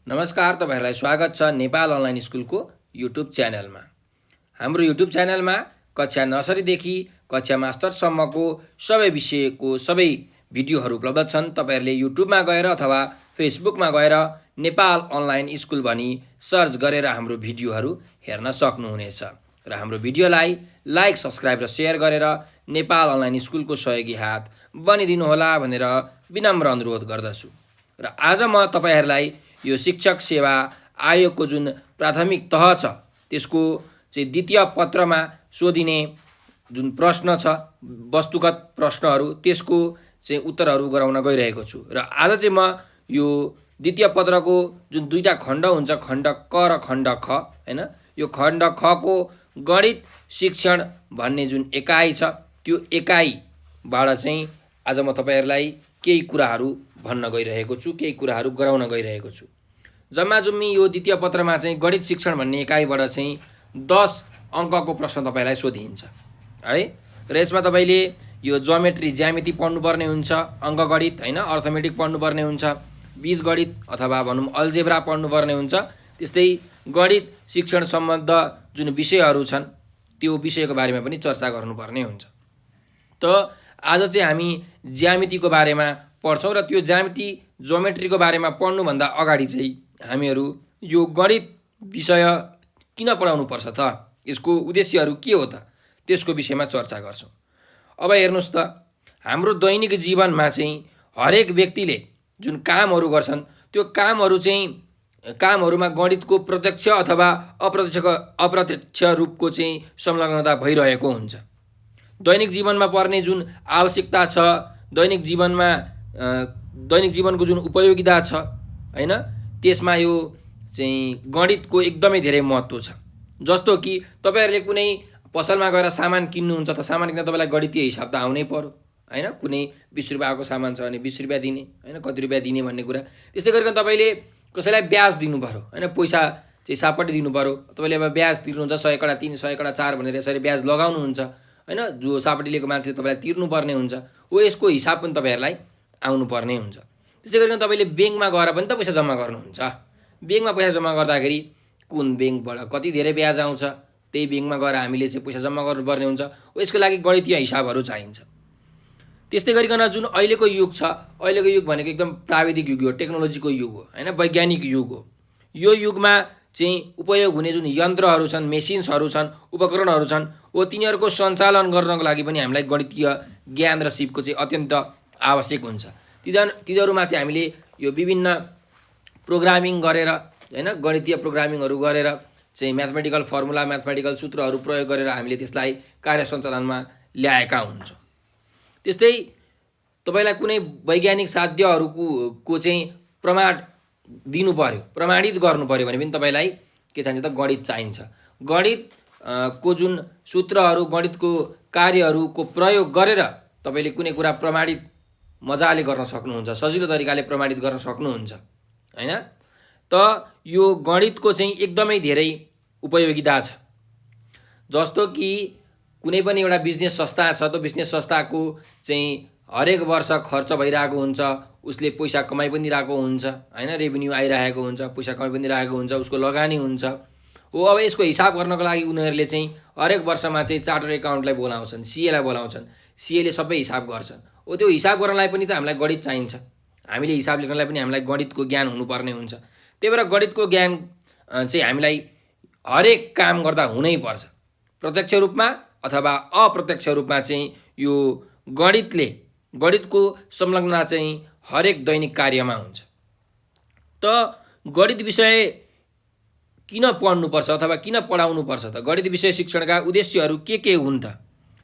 नमस्कार, तपाईहरुलाई स्वागत छ नेपाल अनलाइन स्कुलको युट्युब च्यानलमा। हाम्रो युट्युब च्यानलमा कक्षा नर्सरीदेखि कक्षा मास्टरसम्मको सबै विषयको सबै भिडियोहरू उपलब्ध छन्। तपाईहरुले युट्युबमा गएर अथवा फेसबुकमा गएर नेपाल अनलाइन स्कुल भनी सर्च गरेर हाम्रो भिडियोहरू हेर्न सक्नुहुनेछ र हाम्रो भिडियोलाई लाइक, सब्स्क्राइब र शेयर गरेर नेपाल अनलाइन स्कुलको सहयोगी हात बनिदिनुहोला भनेर विनम्र अनुरोध गर्दछु। र आज म तपाईहरुलाई यो शिक्षक सेवा आयोगको जुन प्राथमिक तह छ त्यसको चाहिँ द्वितीय पत्रमा सोधिने जुन प्रश्न छ, वस्तुगत प्रश्नहरू, त्यसको चाहिँ उत्तरहरू गराउन गइरहेको छु। र आज चाहिँ म यो द्वितीय पत्रको जुन दुईटा खण्ड हुन्छ, खण्ड क र खण्ड ख, हैन, यो खण्ड ख को गणित शिक्षण भन्ने जुन एकाइ छ त्यो एकाइबाट चाहिँ आज म तपाईहरुलाई केही कुराहरू भन्न गइरहेको छु, केही कुराहरू गराउन गइरहेको छु। जम्मा जम्मी यो द्वितीय पत्रमा चाहिँ गणित शिक्षण भन्ने एकाइबाट चाहिँ 10 अङ्कको प्रश्न तपाईलाई सोधिन्छ है। र यसमा तपाईले यो ज्योमेट्री, ज्यामिति पढ्नुपर्ने हुन्छ, अङ्कगणित हैन, अर्थमेटिक पढ्नुपर्ने हुन्छ, बीजगणित अथवा भनौँ अल्जेब्रा पढ्नुपर्ने हुन्छ। त्यस्तै गणित शिक्षण सम्बद्ध जुन विषयहरू छन् त्यो विषयको बारेमा पनि चर्चा गर्नुपर्ने हुन्छ। त आज चाहिँ हामी ज्यामितिको बारेमा पढ्छौँ र त्यो ज्यामिति ज्योमेट्रीको बारेमा पढ्नुभन्दा अगाडि चाहिँ हामीहरू यो गणित विषय किन पढाउनु पर्छ त, यसको उद्देश्यहरू के हो त, त्यसको विषयमा चर्चा गर्छौँ। अब हेर्नुस् त, हाम्रो दैनिक जीवनमा चाहिँ हरेक व्यक्तिले जुन कामहरू गर्छन् त्यो कामहरूमा गणितको प्रत्यक्ष अथवा अप्रत्यक्ष रूपको चाहिँ संलग्नता भइरहेको हुन्छ। दैनिक जीवनमा पर्ने जुन आवश्यकता छ, दैनिक जीवनको जुन उपयोगिता छ हैन, त्यसमा यो चाहिँ गणितको एकदमै धेरै महत्त्व छ। जस्तो कि तपाईहरुले कुनै पसलमा गएर सामान किन्नुहुन्छ त सामान किन्दा तपाईलाई गणितीय हिसाब त आउनै पर्यो हैन। कुनै 20 रुपैयाँको सामान छ भने 20 रुपैयाँ दिने हैन, कति रुपैयाँ दिने भन्ने कुरा। त्यस्तै गरिकन तपाईले कसैलाई ब्याज दिनु पर्यो हैन, पैसा चाहिँ सापट्टि दिनु पर्यो। तपाईले अब ब्याज तिर्नुहुन्छ 100 कडा 3, 100 कडा 4 भनेर यसरी ब्याज लगाउनुहुन्छ हैन, जो सापट्टि लिएको मान्छेले तपाईलाई तिर्नु पर्ने हुन्छ। हो, यसको हिसाब पनि तपाईहरुलाई आउनु पर्ने हुन्छ। त्यसै गरिकन तपाईले ब्याङ्कमा गएर पनि त पैसा जम्मा गर्नुहुन्छ। ब्याङ्कमा पैसा जम्मा गर्दाखेरि कुन ब्याङ्कबाट कति धेरै ब्याज आउँछ, त्यही ब्याङ्कमा गएर हामीले चाहिँ पैसा जम्मा गर्नुपर्ने हुन्छ। यसको लागि गणितीय हिसाबहरू चाहिन्छ। त्यस्तै गरिकन जुन अहिलेको युग छ, अहिलेको युग भनेको एकदम प्राविधिक युग हो, टेक्नोलोजीको युग हो हैन, वैज्ञानिक युग हो। यो युगमा चाहिँ उपयोग हुने जुन यन्त्रहरू छन्, मेसिन्सहरू छन्, उपकरणहरू छन्, हो तिनीहरूको सञ्चालन गर्नको लागि पनि हामीलाई गणितीय ज्ञान र सिपको चाहिँ अत्यन्त आवश्यक हुन्छ। तिनीहरूमा चाहिँ हामीले यो विभिन्न प्रोग्रामिङ गरेर हैन, गणितीय प्रोग्रामिङहरू गरेर चाहिँ म्याथमेटिकल फर्मुला, म्याथमेटिकल सूत्रहरू प्रयोग गरेर हामीले त्यसलाई कार्य सञ्चालनमा ल्याएका हुन्छौँ। त्यस्तै तपाईलाई कुनै वैज्ञानिक साध्यहरूको चाहिँ प्रमाण दिनु पर्यो, प्रमाणित गर्नु पर्यो भने पनि तपाईलाई के चाहिन्छ त, गणित चाहिन्छ। गणित को जुन सूत्रहरू, गणितको कार्यहरूको प्रयोग गरेर तपाईले कुनै कुरा प्रमाणित मजाले गर्न सक्नुहुन्छ, सजिलो तरिकाले प्रमाणित गर्न सक्नुहुन्छ हैन। त यो गणितको चाहिँ एकदमै धेरै उपयोगिता छ। जस्तो कि कुनै पनि एउटा बिजनेस संस्था छ, त बिजनेस संस्थाको चाहिँ हरेक वर्ष खर्च भइरहेको हुन्छ, उसले पैसा कमाइ पनि रहेको हुन्छ हैन, रेभेन्यू आइरहेको हुन्छ, पैसा कमाइ पनि रहेको हुन्छ, उसको लगानी हुन्छ। हो, अब यसको हिसाब गर्नको लागि उनीहरूले चाहिँ हरेक वर्षमा चाहिँ चार्टर एकाउन्टलाई बोलाउँछन्, सीएलाई बोलाउँछन्, सीएले सबै हिसाब गर्छन्। हो, त्यो हिसाब गर्नलाई पनि त हामीलाई गणित चाहिन्छ। हामीले हिसाब लेख्नलाई पनि हामीलाई गणितको ज्ञान हुनुपर्ने हुन्छ। त्यही भएर गणितको ज्ञान चाहिँ हामीलाई हरेक काम गर्दा हुनैपर्छ। प्रत्यक्ष रूपमा अथवा अप्रत्यक्ष रूपमा चाहिँ यो गणितको संलग्नता चाहिँ हरेक दैनिक कार्यमा हुन्छ। त गणित विषय किन पढ्नुपर्छ अथवा किन पढाउनुपर्छ त, गणित विषय शिक्षणका उद्देश्यहरू के हुन् त,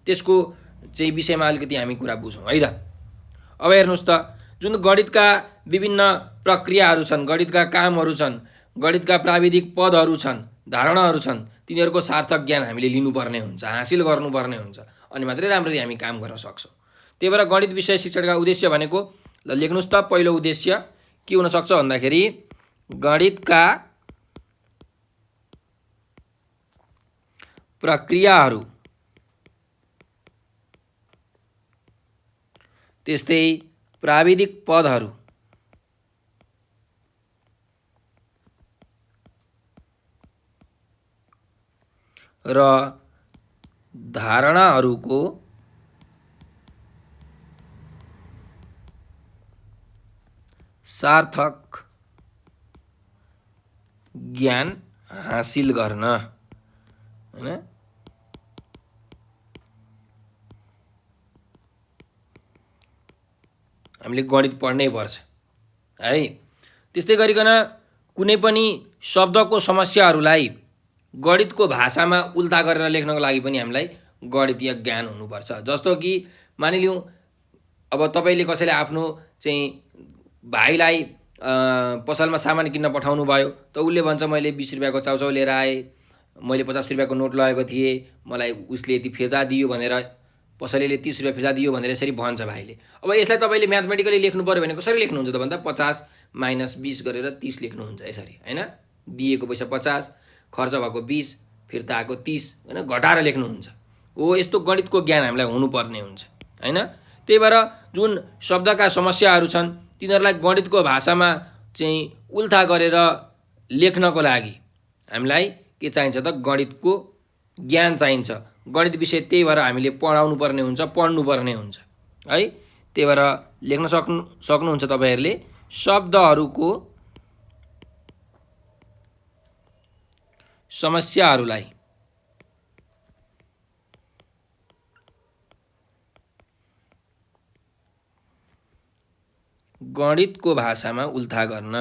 त्यसको चाहिँ विषयमा अलिकति हामी कुरा बुझौँ है त। अब हेर्नुहोस् त, जुन गणितका विभिन्न प्रक्रियाहरू छन्, गणितका कामहरू छन्, गणितका प्राविधिक पदहरू छन्, धारणाहरू छन्, तिनीहरूको सार्थक ज्ञान हामीले लिनुपर्ने हुन्छ, हासिल गर्नुपर्ने हुन्छ, अनि मात्रै राम्ररी हामी काम गर्न सक्छौँ। त्यही भएर गणित विषय शिक्षणका उद्देश्य भनेको, ल लेख्नुहोस् त, पहिलो उद्देश्य के हुनसक्छ भन्दाखेरि गणितका प्रक्रियाहरू, त्यस्तै प्राविधिक पदहरू र धारणाहरूको सार्थक ज्ञान हासिल गर्न, हैन? हामीले गणित पढ्नै पर्छ है। त्यस्तै गरिकन कुनै पनि शब्दको समस्याहरूलाई गणितको भाषामा उल्था गरेर लेख्नको लागि पनि हामीलाई गणितीय ज्ञान हुनुपर्छ। जस्तो कि मानिलिउँ अब तपाईँले कसैले आफ्नो चाहिँ भाइलाई पसलमा सामान किन्न पठाउनु भयो, त उसले भन्छ मैले 20 रुपियाँको चाउचाउ लिएर आएँ, मैले 50 रुपियाँको नोट लगेको थिएँ, मलाई उसले यति फिर्ता दियो भनेर, पसलेले 30 रुपियाँ फिर्ता दियो भनेर यसरी भन्छ भाइले। अब यसलाई तपाईँले म्याथमेटिकली लेख्नु पऱ्यो भने कसरी लेख्नुहुन्छ त भन्दा 50 - 20 गरेर 30 लेख्नुहुन्छ यसरी, हैन? दिएको पैसा 50, खर्च भएको 20, फिर्ता आएको 30, हैन? घटाएर लेख्नुहुन्छ। हो, यस्तो गणितको ज्ञान हामीलाई हुनुपर्ने हुन्छ, हैन? त्यही भएर जुन शब्दका समस्याहरू छन् तिनीहरूलाई गणितको भाषामा चाहिँ उल्था गरेर लेख्नको लागि हामीलाई के चाहिन्छ त? गणितको ज्ञान चाहिन्छ। गणित विषय त्यही भएर हामीले पढाउनु पर्ने हुन्छ, पढ्नु पर्ने हुन्छ है। त्यही भएर लेख्न सक्नुहुन्छ तपाईँहरूले शब्दहरूको समस्याहरूलाई गणितको भाषामा उल्था गर्न।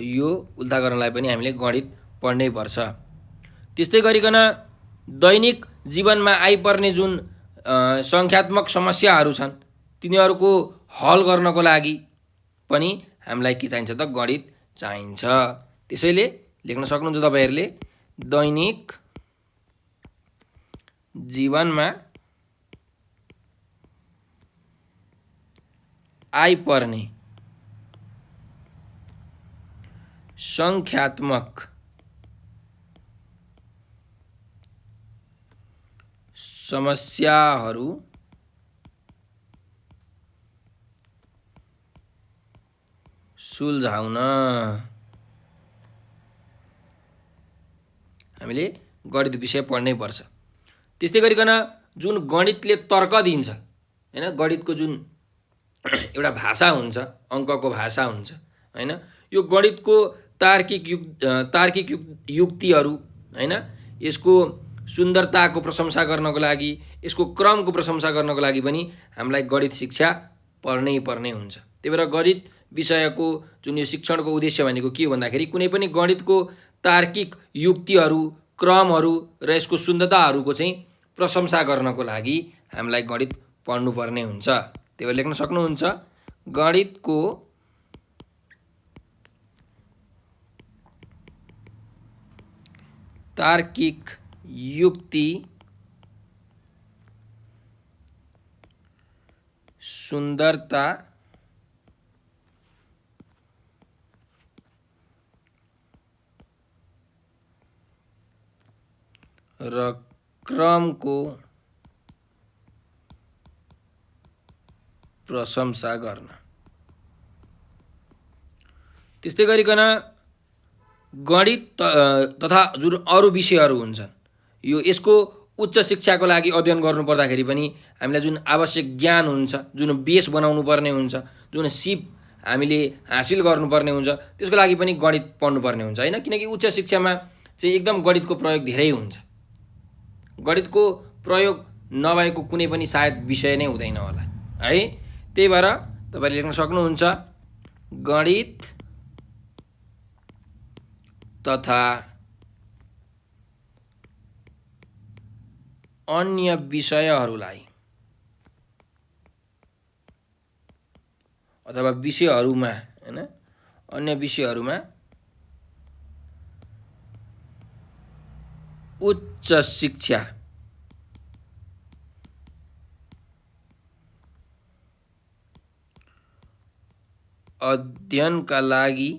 यो उल्था गर्नलाई पनि हामीले गणित पढ्नै पर्छ। त्यस्तै गरिकन दैनिक जीवनमा आइपर्ने जुन सङ्ख्यात्मक समस्याहरू छन् तिनीहरूको हल गर्नको लागि पनि हामीलाई के चाहिन्छ त? गणित चाहिन्छ। त्यसैले लेख्न सक्नुहुन्छ तपाईँहरूले दैनिक जीवनमा आइपर्ने सङ्ख्यात्मक समस्याहरू सुल्झाउन हामीले गणित विषय पढ्नै पर्छ। त्यस्तै गरिकन जुन गणितले तर्क दिन्छ, हैन? गणितको जुन एउटा भाषा हुन्छ, अङ्कको भाषा हुन्छ, हैन? यो गणितको तार्किक युक्तिहरू, हैन? यसको सुन्दरताको प्रशंसा गर्नको लागि, यसको क्रमको प्रशंसा गर्नको लागि पनि हामीलाई गणित शिक्षा पढ्नै पर्ने हुन्छ। त्यही भएर गणित विषयको जुन यो शिक्षणको उद्देश्य भनेको के हो भन्दाखेरि कुनै पनि गणितको तार्किक युक्तिहरू, क्रमहरू र यसको सुन्दरताहरूको चाहिँ प्रशंसा गर्नको लागि हामीलाई गणित पढ्नुपर्ने हुन्छ। त्यही भएर लेख्न सक्नुहुन्छ गणितको तार्किक युक्ति सुन्दरता र क्रमको प्रशंसा गर्न। त्यस्तै गरिकन गणित तथा जुन अरू विषयहरू हुन्छन् यो यसको उच्च शिक्षाको लागि अध्ययन गर्नु पर्दाखेरि पनि हामीलाई जुन आवश्यक ज्ञान हुन्छ, जुन बेस बनाउनु पर्ने हुन्छ, जुन सिप हामीले हासिल गर्नुपर्ने हुन्छ, त्यसको लागि पनि गणित पढ्नुपर्ने हुन्छ, हैन? किनकि उच्च शिक्षामा चाहिँ एकदम गणितको प्रयोग धेरै हुन्छ। गणितको प्रयोग नभएको कुनै पनि सायद विषय नै हुँदैन होला है। त्यही भएर तपाईँले लेख्न सक्नुहुन्छ गणित तथा अन्य विषयहरूलाई अथवा विषयहरूमा, हैन? अन्य विषयहरूमा उच्च शिक्षा अध्ययनका लागि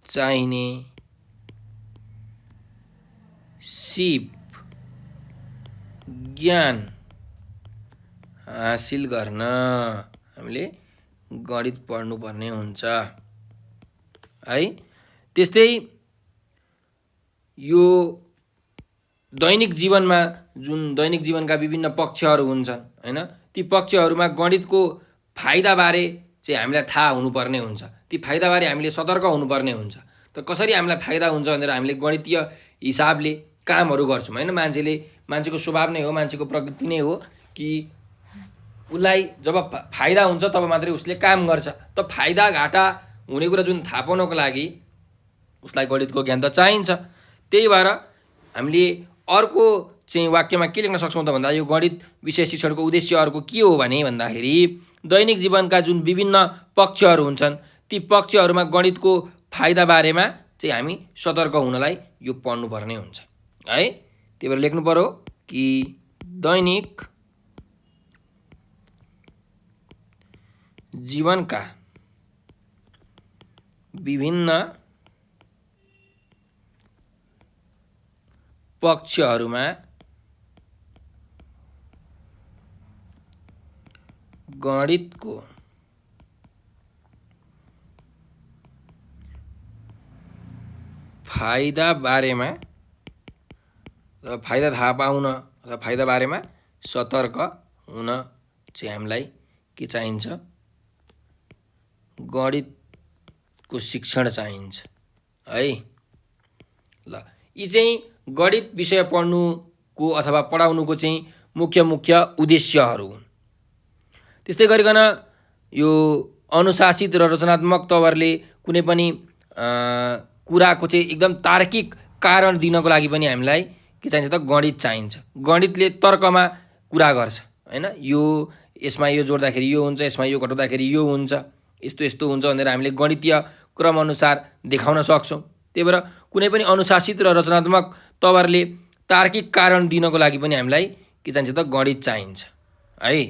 चाहिने सिप ज्ञान हासिल गर्न हामीले गणित पढ्नुपर्ने हुन्छ है। त्यस्तै यो दैनिक जीवनमा जुन दैनिक जीवनका विभिन्न पक्षहरू हुन्छन् हैन, ती पक्षहरूमा गणितको फाइदाबारे चाहिँ हामीलाई थाहा हुनुपर्ने हुन्छ। ती फाइदाबारे हामीले सतर्क हुनुपर्ने हुन्छ। त कसरी हामीलाई फाइदा हुन्छ भनेर हामीले गणितीय हिसाबले कामहरू गर्छौँ हैन। मान्छेको स्वभाव नै हो, मान्छेको प्रकृति नै हो कि उसलाई जब फाइदा हुन्छ तब मात्रै उसले काम गर्छ। त फाइदा घाटा हुने कुरा जुन थाहा पाउनको लागि उसलाई गणितको ज्ञान त चाहिन्छ। त्यही भएर हामीले अर्को चाहिँ वाक्यमा के लेख्न सक्छौँ त भन्दा यो गणित विषय शिक्षणको उद्देश्य अर्को के हो भन्दाखेरि दैनिक जीवनका जुन विभिन्न पक्षहरू हुन्छन् ती पक्षहरूमा गणितको फाइदा बारेमा चाहिँ हामी सतर्क हुनलाई यो पढ्नुपर्ने हुन्छ है। त्यही भएर लेख्नु पर्यो कि दैनिक जीवनका विभिन्न पक्षहरूमा गणितको फाइदा बारेमा फाइदा थाहा पाउन अथवा फाइदा बारेमा सतर्क हुन चाहिँ हामीलाई के चाहिन्छ, गणितको शिक्षण चाहिन्छ है। ल यी चाहिँ गणित विषय पढ्नुको अथवा पढाउनुको चाहिँ मुख्य उद्देश्यहरू हुन्। त्यस्तै गरिकन यो अनुशासित र रचनात्मक तवरले कुनै पनि कुराको चाहिँ एकदम तार्किक कारण दिनको लागि पनि हामीलाई के चाहिन्छ त गणित चाहिन्छ। गणितले तर्कमा कुरा गर्छ हैन। यो यसमा यो जोड्दाखेरि यो हुन्छ, यसमा यो घटाउँदाखेरि यो हुन्छ, यस्तो हुन्छ भनेर हामीले गणितीय क्रम अनुसार देखाउन सक्छौँ। त्यही भएर कुनै पनि अनुशासित र रचनात्मक तवरले तार्किक कारण दिनको लागि पनि हामीलाई के चाहिन्छ त गणित चाहिन्छ है।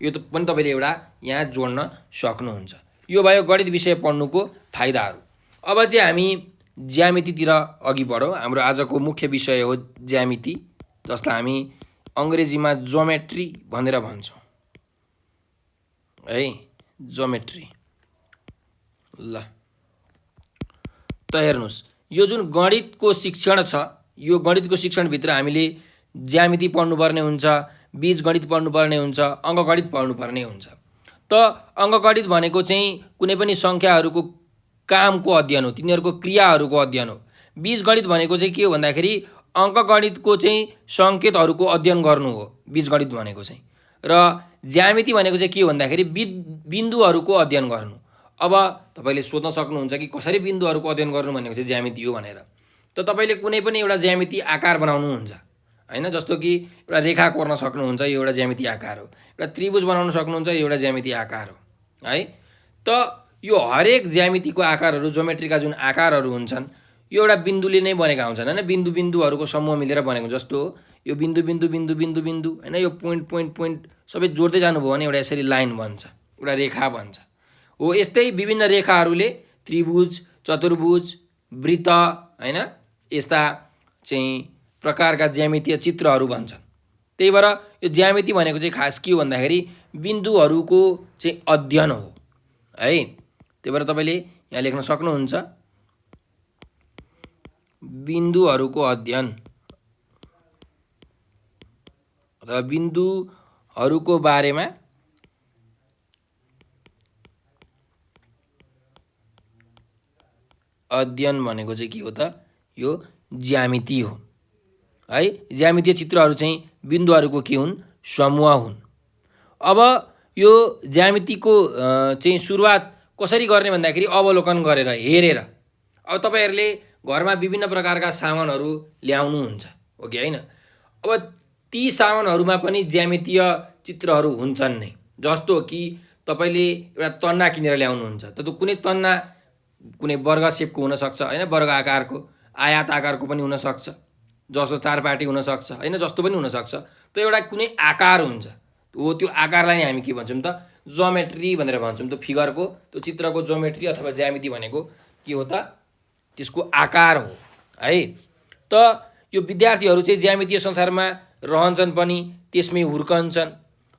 यो पनि तपाईँले एउटा यहाँ जोड्न सक्नुहुन्छ। यो भयो गणित विषय पढ्नुको फाइदाहरू। अब चाहिँ हामी ज्यामितितिर अघि बढौँ। हाम्रो आजको मुख्य विषय हो ज्यामिति, जसलाई हामी अङ्ग्रेजीमा ज्योमेट्री भनेर भन्छौँ है। ज्योमेट्री। ल त हेर्नुहोस्, यो जुन गणितको शिक्षण छ, यो गणितको शिक्षणभित्र हामीले ज्यामिति पढ्नुपर्ने हुन्छ, बीजगणित पढ्नुपर्ने हुन्छ, अङ्कगणित पढ्नुपर्ने हुन्छ। त अङ्कगणित भनेको चाहिँ कुनै पनि सङ्ख्याहरूको कामको अध्ययन हो, तिनीहरूको क्रियाहरूको अध्ययन हो। बीजगणित भनेको चाहिँ के हो भन्दाखेरि अङ्कगणितको चाहिँ सङ्केतहरूको अध्ययन गर्नु हो बीजगणित भनेको चाहिँ। र ज्यामिति भनेको चाहिँ के हो भन्दाखेरि बिन्दुहरूको अध्ययन गर्नु। अब तपाईँले सोध्न सक्नुहुन्छ कि कसरी बिन्दुहरूको अध्ययन गर्नु भनेको चाहिँ ज्यामिति हो भनेर। त तपाईँले कुनै पनि एउटा ज्यामिति आकार बनाउनुहुन्छ हैन। जस्तो कि एउटा रेखा कोर्न सक्नुहुन्छ, यो एउटा ज्यामिति आकार हो। एउटा त्रिभुज बनाउन सक्नुहुन्छ, यो एउटा ज्यामिति आकार हो है। त यो हरेक ज्यामितिको आकारहरू, ज्योमेट्रीका जुन आकारहरू हुन्छन् यो एउटा बिन्दुले नै बनेका हुन्छन् हैन। बिन्दुहरूको समूह मिलेर बनेको। जस्तो यो बिन्दु हैन, यो पोइन्ट सबै जोड्दै जानुभयो भने एउटा यसरी लाइन बन्छ, एउटा रेखा बन्छ हो। यस्तै विभिन्न रेखाहरूले त्रिभुज, चतुर्भुज, वृत्त हैन, यस्ता चाहिँ प्रकारका ज्यामितीय चित्रहरू बन्छन्। त्यही भएर यो ज्यामिति भनेको चाहिँ खास के हो भन्दाखेरि बिन्दुहरूको चाहिँ अध्ययन हो है। त्यही भएर तपाईँले यहाँ लेख्न सक्नुहुन्छ बिन्दुहरूको अध्ययन अथवा बिन्दुहरूको बारेमा अध्ययन भनेको चाहिँ के हो त, यो ज्यामिति हो है। ज्यामितीय चित्रहरू चाहिँ बिन्दुहरूको के हुन्, समूह हुन्। अब यो ज्यामितिको चाहिँ सुरुवात कसरी गर्ने भन्दाखेरि अवलोकन गरेर, हेरेर। अब तपाईँहरूले घरमा विभिन्न प्रकारका सामानहरू ल्याउनुहुन्छ हो कि होइन। अब ती सामानहरूमा पनि ज्यामितीय चित्रहरू हुन्छन् नै। जस्तो कि तपाईँले एउटा तन्ना किनेर ल्याउनुहुन्छ, त कुनै तन्ना कुनै वर्ग सेपको हुनसक्छ होइन, वर्ग आकारको, आयात आकारको पनि हुनसक्छ, जस्तो चारपाटी हुनसक्छ होइन, जस्तो पनि हुनसक्छ। त एउटा कुनै आकार हुन्छ हो, त्यो आकारलाई नै हामी के भन्छौँ त, ज्योमेट्री भनेर भन्छौँ। त्यो फिगरको, त्यो चित्रको ज्योमेट्री अथवा ज्यामिति भनेको के हो त, त्यसको आकार हो है। त यो विद्यार्थीहरू चाहिँ ज्यामितीय संसारमा रहन्छन् पनि त्यसमै हुर्कन्छन्।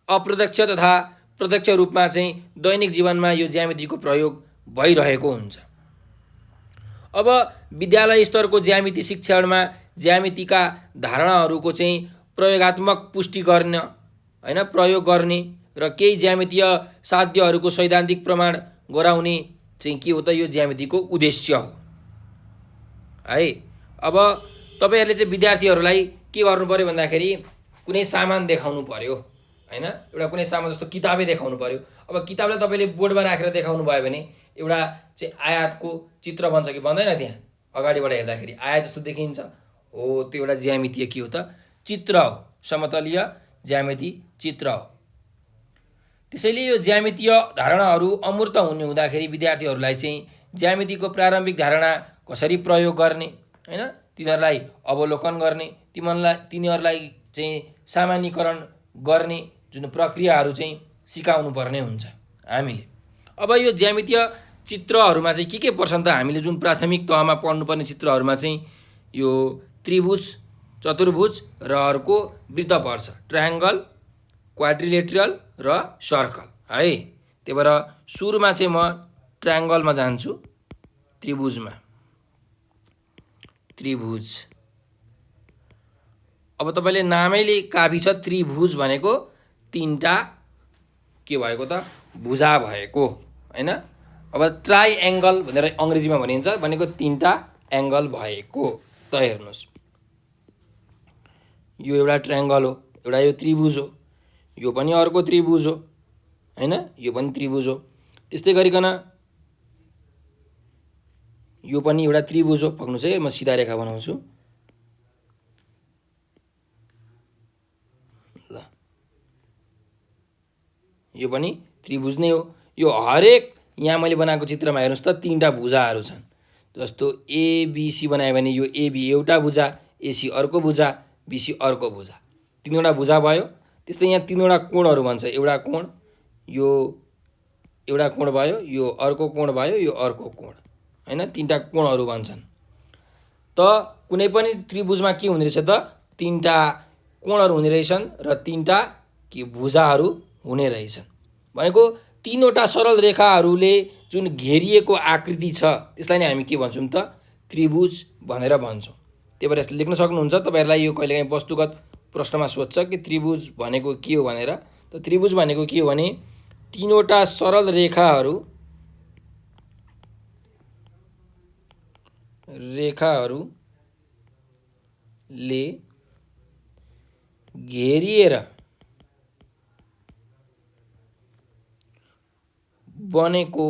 अप्रत्यक्ष तथा प्रत्यक्ष रूपमा चाहिँ दैनिक जीवनमा यो ज्यामितिको प्रयोग भइरहेको हुन्छ। अब विद्यालय स्तरको ज्यामिति शिक्षणमा ज्यामितिका धारणाहरूको चाहिँ प्रयोगात्मक पुष्टि गर्न प्रयोग गर्ने र केही ज्यामितीय साध्यहरूको सैद्धान्तिक प्रमाण गराउने चाहिँ के हो त, यो ज्यामितिको उद्देश्य हो है। अब तपाईहरुले चाहिँ विद्यार्थीहरूलाई के गर्नु पर्यो भन्दाखेरि कुनै सामान देखाउनु पर्यो एउटा कुनै सामान जस्तो किताबै देखाउनु पर्यो। अब किताबलाई तपाईले बोर्डमा राखेर देखाउनु भयो भने एउटा चाहिँ आयातको चित्र बन्छ कि बन्दैन, त्यहाँ अगाडिबाट हेर्दाखेरि आयात जस्तो देखिन्छ, हो त्यो एउटा ज्यामितीय के हो त, चित्र हो, समतलीय ज्यामिति चित्र हो। त्यसैले यो ज्यामितीय धारणाहरू अमूर्त हुने हुँदाखेरि विद्यार्थीहरूलाई चाहिँ ज्यामितिको प्रारम्भिक धारणा कसरी प्रयोग गर्ने तिनीहरूलाई अवलोकन गर्ने, तिनीहरूलाई चाहिँ सामान्यीकरण गर्ने जुन प्रक्रियाहरू चाहिँ सिकाउनु पर्ने हुन्छ हामीले। अब यो ज्यामितीय चित्रहरूमा चाहिँ के पर्छन् त, हामीले जुन प्राथमिक तहमा पढ्नुपर्ने चित्रहरूमा चाहिँ यो त्रिभुज, चतुर्भुज र अर्को वृत्त पर्छ, ट्रायङ्गल, क्वाड्रिलेटरल र सर्कल है। त्यही भएर सुरुमा चाहिँ म ट्रायङ्गलमा जान्छु, त्रिभुजमा। त्रिभुज अब तपाईले नामैले काफी छ, त्रिभुज भनेको तीनटा के भएको त, भुजा भएको अब ट्राइएङ्गल भनेर अङ्ग्रेजीमा भनिन्छ, भनेको तीनटा एङ्गल भएको। त हेर्नुहोस्, यो एउटा ट्रायङ्गल हो, एउटा यो त्रिभुज हो, यो पनि अर्को त्रिभुज हो यो पनि त्रिभुज हो। त्यस्तै गरिकन यो पनि एउटा त्रिभुज हो। पक्नुस् है, म सिधा रेखा बनाउँछु। ल, यो पनि त्रिभुज नै हो। यो हरेक यहाँ मैले बनाएको चित्रमा हेर्नुस् त तीनटा भुजाहरू छन्। जस्तो एबिसी बनायो भने यो एबी एउटा भुजा, एसी अर्को भुजा, बिसी अर्को भुजा, तीनवटा भुजा भयो। त्यस्तै यहाँ तीनवटा कोणहरू भन्छ, एउटा कोण, यो एउटा कोण भयो, यो अर्को कोण भयो, यो अर्को कोण तीनटा कोणहरू भन्छन्। त कुनै पनि त्रिभुजमा के हुने रहेछ त, तीनटा कोणहरू हुने रहेछन् र तीनटा के भुजाहरू हुने रहेछन्। भनेको तीनवटा सरल रेखाहरूले जुन घेरिएको आकृति छ त्यसलाई नै हामी के भन्छौँ त, त्रिभुज भनेर भन्छौँ। त्यही भएर यसले लेख्न सक्नुहुन्छ। तपाईहरुलाई यो कहिलेकाहीँ वस्तुगत प्रश्नमा सोध्छ कि त्रिभुज भनेको के हो भनेर। त त्रिभुज भनेको के हो भने तीनवटा सरल रेखाहरूले घेरिएर बनेको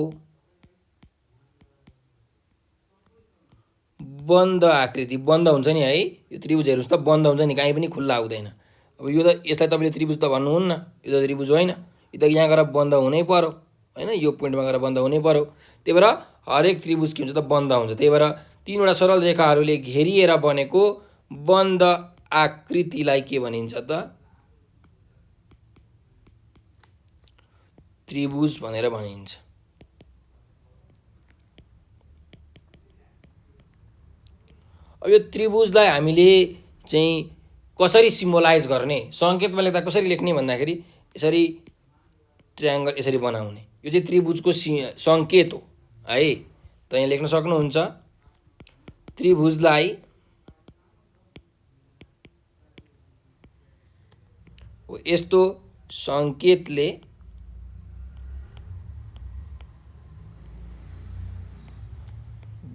बन्द आकृति। बन्द हुन्छ नि है, यो त्रिभुज हेर्नुस् त बन्द हुन्छ नि, कहीँ पनि खुल्ला हुँदैन। अब यो त यसलाई तपाईले त्रिभुज त भन्नुहुन्न, यो त त्रिभुज होइन, यो त यहाँ गएर बन्द हुनै पर्यो यो पोइन्टमा गएर बन्द हुनै पर्यो। त्यही भएर हरेक त्रिभुज के हुन्छ त, बन्द हुन्छ। त्यही भएर तीनवटा सरल रेखाहरूले घेरिएर बनेको बन्द आकृतिलाई के भनिन्छ त, त्रिभुज भनेर भनिन्छ। अब यो त्रिभुजलाई हामीले चाहिँ कसरी सिम्बोलाइज गर्ने, सङ्केतमा लेख्दा कसरी लेख्ने भन्दाखेरि यसरी ट्रायङ्गल यसरी बनाउने, यो चाहिँ त्रिभुजको सङ्केत हो है। त यहाँ लेख्न सक्नुहुन्छ, त्रिभुजलाई यस्तो सङ्केतले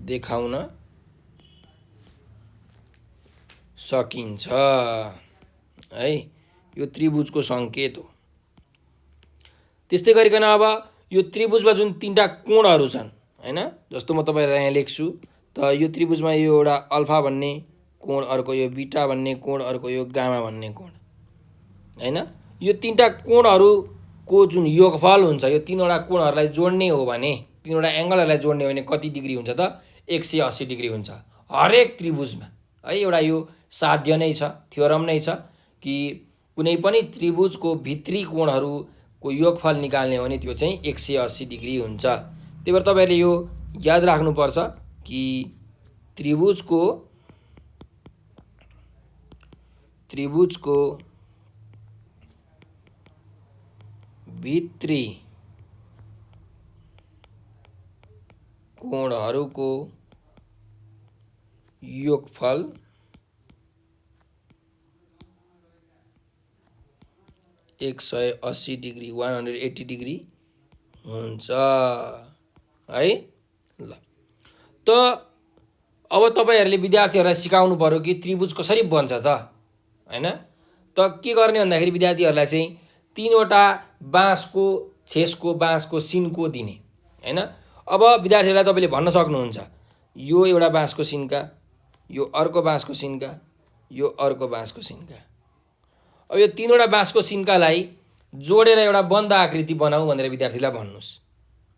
देखाउन सकिन्छ है, यो त्रिभुजको सङ्केत हो। त्यस्तै गरिकन अब यो त्रिभुजमा जुन तीनटा कोणहरू छन् जस्तो म तपाईहरुलाई यहाँ लेख्छु, त यो त्रिभुजमा यो एउटा अल्फा भन्ने कोण, अर्को यो बीटा भन्ने कोण, अर्को यो गामा भन्ने कोण यो तीनटा कोणहरूको जुन योगफल हुन्छ, यो तीनवटा कोणहरूलाई जोड्ने हो भने, तीनवटा एङ्गलहरूलाई जोड्ने हो भने कति डिग्री हुन्छ त, 180 डिग्री हुन्छ हरेक त्रिभुजमा है। एउटा यो साध्य नै छ, थ्योरम नै छ कि कुनै पनि त्रिभुजको भित्री कोणहरूको योगफल निकाल्ने हो भने त्यो चाहिँ 180 डिग्री हुन्छ। त्यही भएर तपाईहरुले यो याद राख्नुपर्छ कि त्रिभुजको भित्री कोणहरूको योगफल 180 डिग्री 180 डिग्री हुन्छ है। ल त अब तपाईहरुले विद्यार्थीहरुलाई सिकाउनु पर्यो कि त्रिभुज कसरी बन्छ त हैन। त के गर्ने भन्दाखेरि विद्यार्थीहरुलाई चाहिँ तीनवटा बाँसको छेसको बाँसको सिनको दिने हैन। अब विद्यार्थीहरुलाई तपाईले भन्न सक्नुहुन्छ यो एउटा बाँसको सिन्का, यो अर्को बाँसको सिन्का, यो अर्को बाँसको सिन्का। अब यो तीनवटा बाँसको सिन्कालाई जोडेर एउटा बन्द आकृति बनाऊ भनेर विद्यार्थीलाई भन्नुस्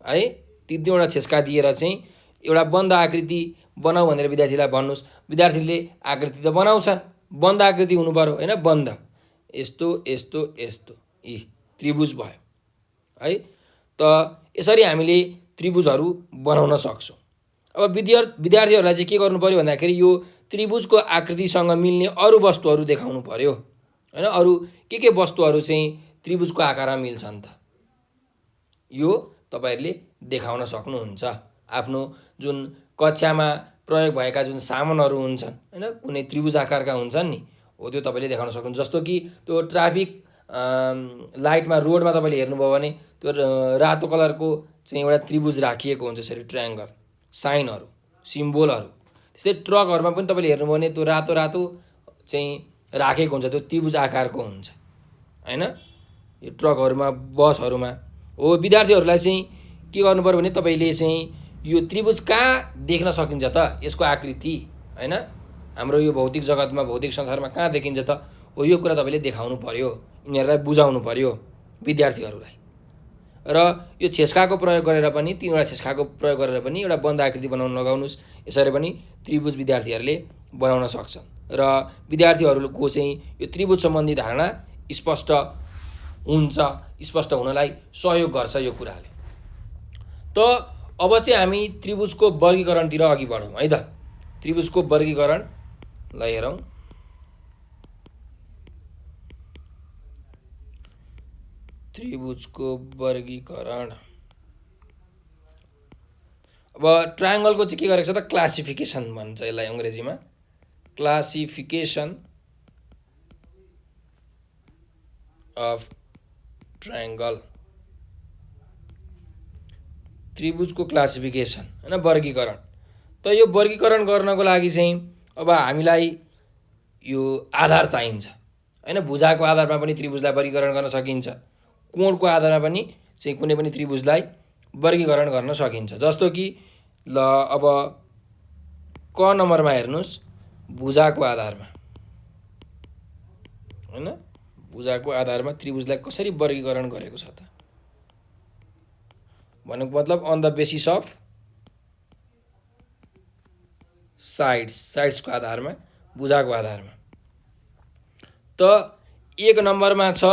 है। तीनवटा छेस्का दिएर चाहिँ एउटा बन्द आकृति बनाऊ भनेर विद्यार्थीलाई भन्नुस्। विद्यार्थीले आकृति त बनाउँछन्, बन्द आकृति हुनु पर्यो हैन। बन्द यस्तो यस्तो यस्तो यी त्रिभुज भयो है। त यसरी हामीले त्रिभुजहरू बनाउन सक्छौं। अब विद्यार्थीहरूलाई चाहिँ के गर्नु पर्यो भन्दाखेरि यो त्रिभुजको आकृतिसँग मिल्ने अरू वस्तुहरू देखाउनु पर्यो हैन। अरू के वस्तुहरू चाहिँ त्रिभुजको आकारमा मिल्छन् त यो तपाईहरुले देखाउन सक्नुहुन्छ। आफ्नो जुन कक्षामा प्रयोग भएका जुन सामानहरू हुन्छन् हैन, कुनै त्रिभुज आकारका हुन्छन् नि, हो त्यो तपाईले देखाउन सक्नुहुन्छ। जस्तो कि त्यो ट्राफिक लाइटमा रोडमा तपाईले हेर्नुभयो भने त्यो रातो कलरको चाहिँ एउटा त्रिभुज राखिएको हुन्छ, यसरी ट्रायंगल साइनहरू सिम्बोलहरू। त्यस्तै ट्रकहरुमा पनि तपाईले हेर्नुभयो भने त्यो रातो रातो चाहिँ राखेको हुन्छ, त्यो त्रिभुज आकारको हुन्छ हैन। यो ट्रकहरुमा बसहरुमा हो। विद्यार्थीहरुलाई चाहिँ के गर्नु पर्यो भने तपाईले चाहिँ यो त्रिभुज कहाँ देख्न सकिन्छ त यसको आकृति हैन। हाम्रो यो भौतिक जगतमा भौतिक संसारमा कहाँ देखिन्छ त हो, यो कुरा तपाईले देखाउनु पर्यो, यिनीहरुलाई बुझाउनु पर्यो विद्यार्थीहरुलाई। र यो छेस्काको प्रयोग गरेर पनि तीनवटा छेस्काको प्रयोग गरेर पनि एउटा बन्द आकृति बनाउन लगाउनुस्। यसरी पनि त्रिभुज विद्यार्थीहरुले बनाउन सक्छन् र विद्यार्थीहरुको चाहिँ यो त्रिभुज सम्बन्धी धारणा स्पष्ट हुन्छ, स्पष्ट हुनलाई सहयोग गर्छ यो कुराले। त अब चाहिँ हामी त्रिभुजको वर्गीकरणतिर अघि बढौं है त। त्रिभुजको वर्गीकरण ल हेरौं। त्रिभुजको वर्गीकरण अब ट्रायंगलको चाहिँ के गरेको छ त क्लासिफिकेसन भन्छ यसलाई अंग्रेजीमा, क्लासिफिकेसन अफ ट्रायंगल। त्रिभुजको क्लासिफिकेसन हैन, वर्गीकरण। त यो वर्गीकरण गर्नको लागि चाहिँ अब हामीलाई यो आधार चाहिन्छ हैन। भुजाको आधारमा पनि त्रिभुजलाई वर्गीकरण गर्न सकिन्छ, कोणको आधारमा पनि चाहिँ कुनै पनि त्रिभुजलाई वर्गीकरण गर्न सकिन्छ। जस्तो कि ल अब क नम्बरमा हेर्नुस्, भुजाको आधारमा हैन, भुजाको आधारमा त्रिभुजलाई कसरी वर्गीकरण गरेको छ त भनेको मतलब अन द बेसिस अफ साइड्सको आधारमा, भुजाको आधारमा। त एक नम्बरमा छ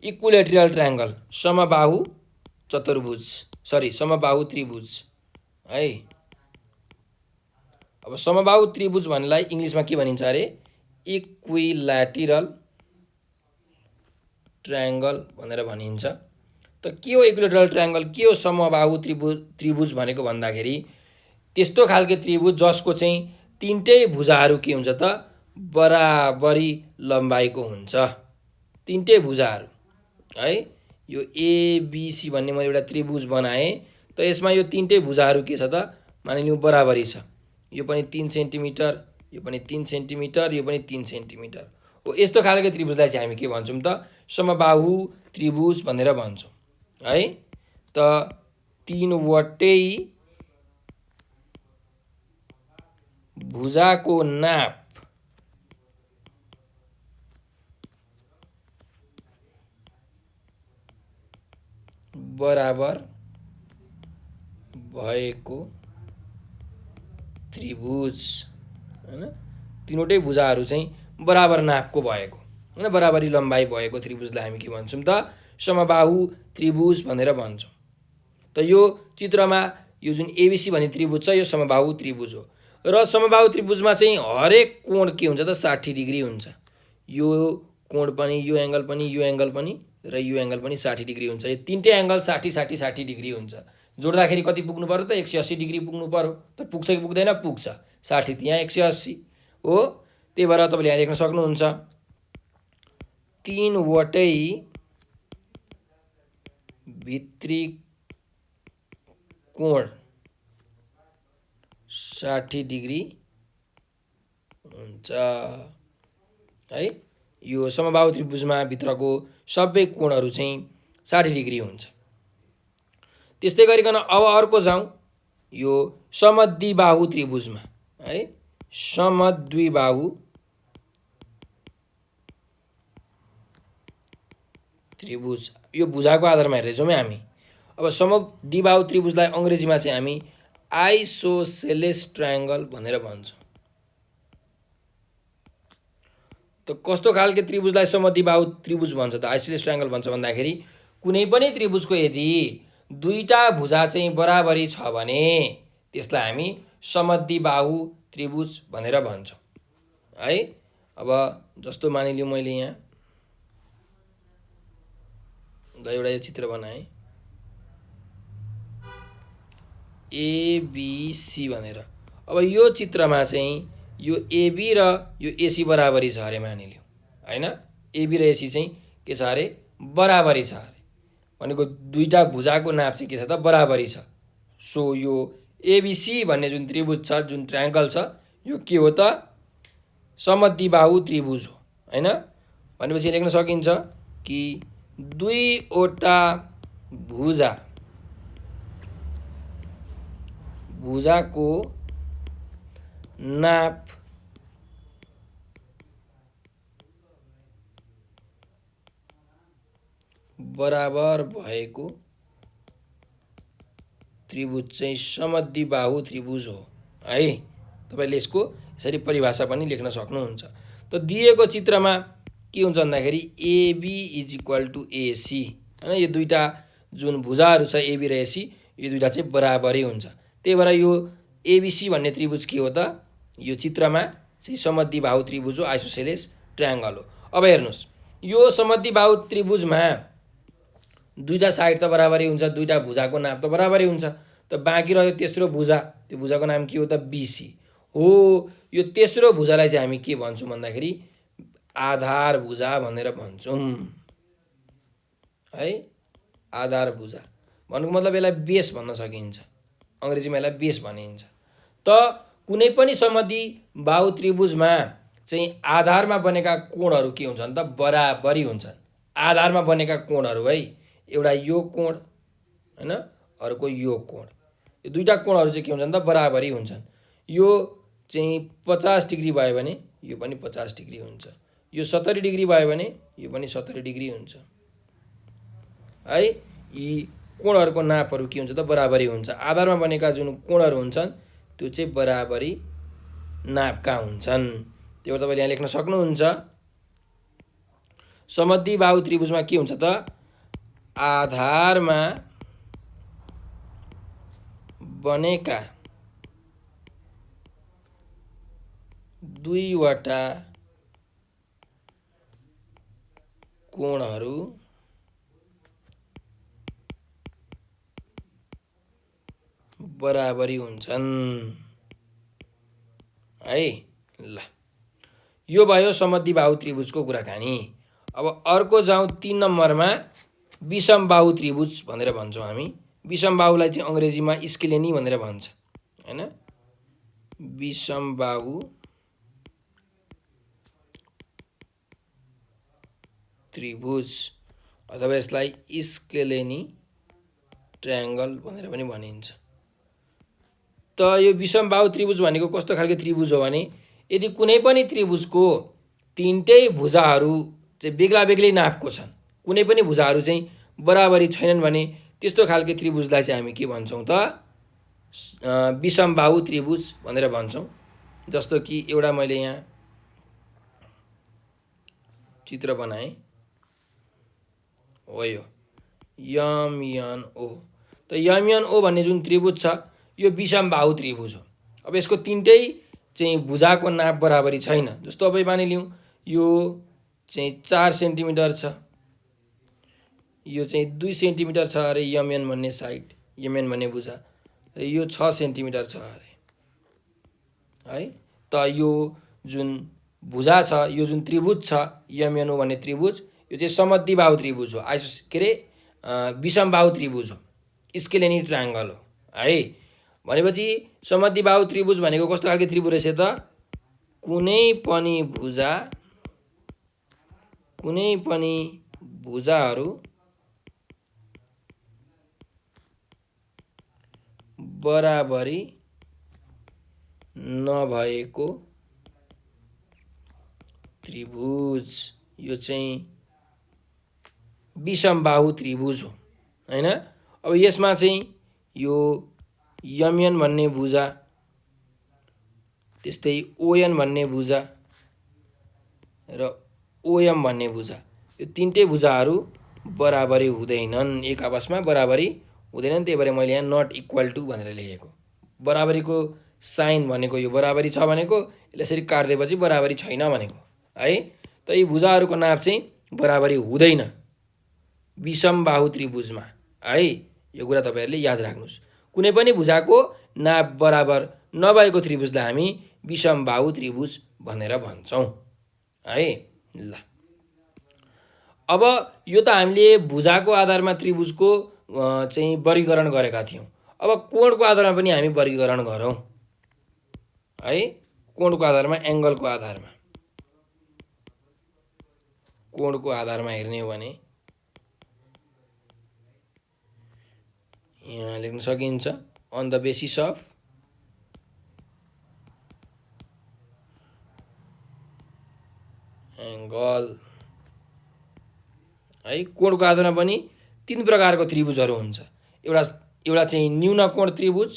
इक्विलेटरल ट्रायंगल, समबाहु चतुर्भुज, समबाहु त्रिभुज है। अब समबाहु त्रिभुज भन्नेलाई इंग्लिशमा के भनिन्छ अरे, इक्विलैटरल ट्रायंगल भनेर भनिन्छ। त के हो इक्विलेटरल ट्रायंगल, के हो समबाहु त्रिभुज भनेको भन्दाखेरि त्यस्तो खालको त्रिभुज जसको चाहिँ तीनटै भुजाहरू के हुन्छ त बराबरी लम्बाइको हुन्छ, तीनटै भुजाहरू है। यो एबीसी भन्ने मैले एउटा त्रिभुज बनाएँ, त यसमा यो तीनटै भुजाहरू के छ त मानिलिउँ बराबरी छ। यो पनि 3 सेन्टिमिटर, यो पनि 3 सेन्टिमिटर, यो पनि 3 सेन्टिमिटर हो। यस्तो खालको त्रिभुजलाई चाहिँ हामी के भन्छौँ त समबाहु त्रिभुज भनेर भन्छौँ है। त तीनवटै भुजाको नाप बराबर भएको त्रिभुज हैन। तीनवटै भुजाहरू चाहिँ बराबर नापको भएको हैन, बराबरी लम्बाइ भएको त्रिभुजलाई हामी के भन्छौँ त समबाहु त्रिभुज भनेर भन्छौँ। त यो चित्रमा यो जुन एबीसी भन्ने त्रिभुज छ यो समबाहु त्रिभुज हो। र समबाहु त्रिभुजमा चाहिँ हरेक कोण के हुन्छ त 60 डिग्री हुन्छ। यो कोण पनि, यो एङ्गल पनि, यो एङ्गल पनि र यो एङ्गल पनि 60 डिग्री हुन्छ। यो तिनटै एङ्गल 60 60 60 डिग्री हुन्छ। जोड्दाखेरि कति पुग्नु पर्यो त? 180 डिग्री पुग्नु पर्यो। त पुग्छ कि पुग्दैन? पुग्छ। 60 यहाँ 180 हो। त्यही भएर तपाईँले यहाँ लेख्न सक्नुहुन्छ 3 वटै भित्री कोण 60 डिग्री हुन्छ है। यो समबाहु त्रिभुजमा भित्रको सबै कोणहरू चाहिँ 60 डिग्री हुन्छ। त्यस्तै गरिकन अब अर्को जाउँ यो समद्विबाहु त्रिभुजमा है। समद्विबाहु त्रिभुज यो भुजाको आधारमा हेर्दै जाउँ है हामी। अब समद्विबाहु त्रिभुजलाई अङ्ग्रेजीमा चाहिँ हामी आइसोसेलेस ट्रायङ्गल भनेर भन्छौँ। त कस्तो खालको त्रिभुजलाई समद्विबाहु त्रिभुज भन्छ त, आइसोसेलेस ट्रायङ्गल भन्छ भन्दाखेरि कुनै पनि त्रिभुजको यदि दुईटा भुजा चाहिँ बराबरी छ भने त्यसलाई हामी समद्विबाहु त्रिभुज भनेर भन्छौँ है। अब जस्तो मानिलिउँ मैले यहाँ एउटा यो चित्र बनाएँ एबिसी भनेर। अब यो चित्रमा चाहिँ यो एबी र यो एसी बराबरी छ अरे मानिलिउँ हैन। एबी र एसी चाहिँ के छ अरे? बराबरी छ अरे। भनेको दुईटा भुजाको नाप चाहिँ के छ त? बराबरी छ। सो यो एबिसी भन्ने जुन त्रिभुज छ, जुन ट्रायङ्गल छ, यो के हो त? समद्विबाहु त्रिभुज हो हैन। भनेपछि लेख्न सकिन्छ कि दुईवटा भुजाको नाप बराबर भएको त्रिभुज चाहिँ समद्विबाहु त्रिभुज हो है। तपाईले यसको यसरी परिभाषा पनि लेख्न सक्नुहुन्छ। त दिएको चित्रमा के हुन्छ भन्दाखेरि AB is equal to AC हैन। यो दुईटा जुन भुजाहरू छ एबी र एसी, यो दुईटा चाहिँ बराबरी हुन्छ। त्यही भएर यो एबिसी भन्ने त्रिभुज के हो त? यो चित्रमा चाहिँ समद्विबाहु त्रिभुज हो, आइसोसेलेस ट्रायङ्गल हो। अब हेर्नुहोस् यो समद्विबाहु त्रिभुजमा दुईटा साइड त बराबरी हुन्छ, दुईटा भुजाको नाप त बराबरी हुन्छ। त बाँकी रह्यो तेस्रो भुजा, त्यो भुजाको नाम के हो त? बीसी हो। यो तेस्रो भुजालाई चाहिँ हामी के भन्छौँ भन्दाखेरि आधार भुजा भनेर भन्छौँ है। आधार भुजा भन्नुको मतलब यसलाई बेस भन्न सकिन्छ, अङ्ग्रेजीमा यसलाई बेस भनिन्छ। त कुनै पनि समद्विबाहु त्रिभुजमा चाहिँ आधारमा बनेका कोणहरू के हुन्छन् त? बराबरी हुन्छन्। आधारमा बनेका कोणहरू है, एउटा यो कोण हैन, अर्को यो कोण। यो दुईटा कोणहरू चाहिँ के हुन्छन् त? बराबरी हुन्छन्। यो चाहिँ 50 डिग्री भयो भने यो पनि 50 डिग्री हुन्छ। यो 70 डिग्री भयो भने यो पनि 70 डिग्री हुन्छ है। यी कोणहरूको नापहरू के हुन्छ त? बराबरी हुन्छ। आधारमा बनेका जुन कोणहरू हुन्छन् त्यो चाहिँ बराबरी नापका हुन्छन्। त्यो तपाईँले यहाँ लेख्न सक्नुहुन्छ समद्विबाहु त्रिभुजमा के हुन्छ त? आधारमा बनेका दुईवटा कोणहरू बराबरी हुन्छन् है। ल यो भयो समद्विबाहु त्रिभुजको कुराकानी। अब अर्को जाउँ 3 नम्बरमा विषमबाहु त्रिभुज भनेर भन्छौँ हामी। विषमबाहुलाई चाहिँ अङ्ग्रेजीमा स्केलेनी भनेर भन्छ हैन। विषमबाहु त्रिभुज अथवा यसलाई स्केलेनी ट्रायङ्गल भनेर पनि भनिन्छ। त यो विषमबाहु त्रिभुज भनेको कस्तो खालको त्रिभुज हो भने यदि कुनै पनि त्रिभुजको तीनटै भुजाहरू चाहिँ बेग्ला बेग्लै नापको छन्, कुनै पनि भुजाहरू चाहिँ बराबरी छैनन् भने त्यस्तो खालको त्रिभुजलाई चाहिँ हामी के भन्छौँ त? विषमबाहु त्रिभुज भनेर भन्छौँ। जस्तो कि एउटा मैले यहाँ चित्र बनाएँ हो, यो यमएनओ। त यमएनओ भन्ने जुन त्रिभुज छ यो विषमबाहु त्रिभुज हो। अब यसको तीनटै चाहिँ भुजाको नाप बराबरी छैन। जस्तो अब मानिलिउँ यो चाहिँ 4 सेन्टिमिटर छ, यो चाहिँ 2 सेन्टिमिटर छ अरे यमएन भन्ने साइड, यमएन भन्ने भुजा, र यो 6 सेन्टिमिटर छ अरे है। त यो जुन भुजा छ, यो जुन त्रिभुज छ यमएनओ भन्ने त्रिभुज, यो चाहिँ समद्विबाहु त्रिभुज हो, के अरे विषमबाहु त्रिभुज हो, स्केलेनी ट्रायङ्गल हो है। भनेपछि समद्विबाहु त्रिभुज भनेको कस्तो खालको त्रिभुज रहेछ त, कुनै पनि भुजाहरू बराबरी नभएको त्रिभुज, यो चाहिँ विषमबाहु त्रिभुज हो हैन। अब यसमा चाहिँ यो यमएन भन्ने भुजा, त्यस्तै ओएन भन्ने भुजा र ओएम भन्ने भुजा, यो तीनटै भुजाहरू बराबरी हुँदैनन्, एक आपसमा बराबरी हुँदैनन्। त्यही भएर मैले यहाँ नट इक्वल टु भनेर लेखेको। बराबरीको साइन भनेको यो बराबरी छ भनेको, यसले यसरी काट्दिएपछि बराबरी छैन भनेको है। त यी भुजाहरूको नाप चाहिँ बराबरी हुँदैन विषमबाहु त्रिभुजमा है। यो कुरा तपाईहरुले याद राख्नुस्। कुनै पनि भुजाको नाप बराबर नभएको त्रिभुजलाई हामी विषमबाहु त्रिभुज भनेर भन्छौं है। ल अब यो त हामीले भुजाको आधारमा त्रिभुजको चाहिँ वर्गीकरण गरेका थियौं। अब कोणको आधारमा पनि हामी वर्गीकरण गरौं है। कोणको आधारमा, एंगलको आधारमा, कोणको आधारमा हेर्ने हो भने यहाँ लेख्न सकिन्छ on the basis of angle है। कोणको आधारमा पनि तीन प्रकारको त्रिभुजहरू हुन्छ। एउटा चाहिँ न्यून कोण त्रिभुज,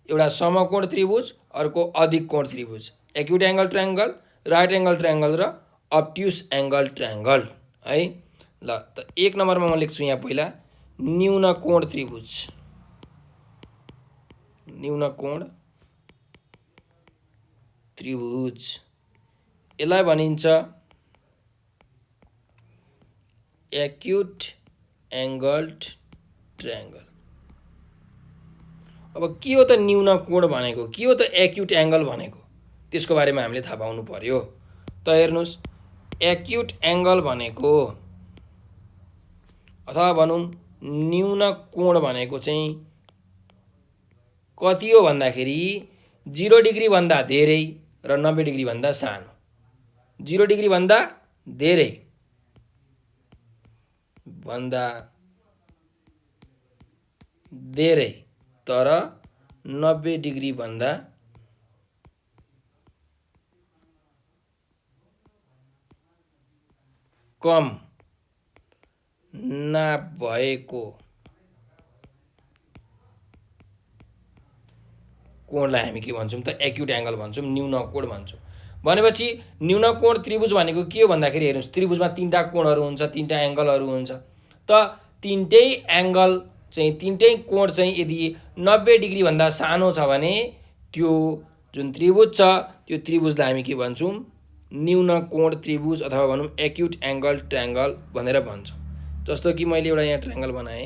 एउटा समकोण त्रिभुज, अर्को अधिक कोण त्रिभुज, acute angle triangle, right angle triangle र अब्ट्युस एंगल ट्रायंगल है। ल त एक नम्बरमा म लेख्छु यहाँ पहिला न्यून कोण त्रिभुज। न्यून कोण त्रिभुज यसलाई भनिन्छ एक्युट एंगल्ड ट्रायंगल। अब के हो त न्यून कोण भनेको, के हो त एक्युट एंगल भनेको, त्यसको बारेमा हामीले थाहा पाउनु पर्यो। त हेर्नुस्, एक्युट एंगल भनेको अथवा भनौं न्यून कोण भनेको चाहिँ कति हो भन्दाखेरि 0 डिग्री भन्दा धेरै र 90 डिग्री भन्दा सानो। 0 डिग्री भन्दा धेरै तर 90 डिग्री भन्दा कम नाप भएको कोणलाई हामी के भन्छौं त एक्युट एंगल भन्छौं, न्यून कोण भन्छौं। भनेपछि न्यून कोण त्रिभुज भनेको के हो भन्दाखेरि हेर्नुस्, त्रिभुजमा तीनटा कोणहरू हुन्छ, तीनटा एंगलहरू हुन्छ। त तीनटै एंगल चाहिँ, तीनटै कोण चाहिँ यदि 90 डिग्री भन्दा सानो छ भने त्यो जुन त्रिभुज छ त्यो त्रिभुजलाई हामी के भन्छौं, न्यून कोण त्रिभुज अथवा भनौं एक्युट एंगल ट्रायंगल भनेर भन्छौं। जस्तो कि मैले एउटा यहाँ ट्रायंगल बनाए,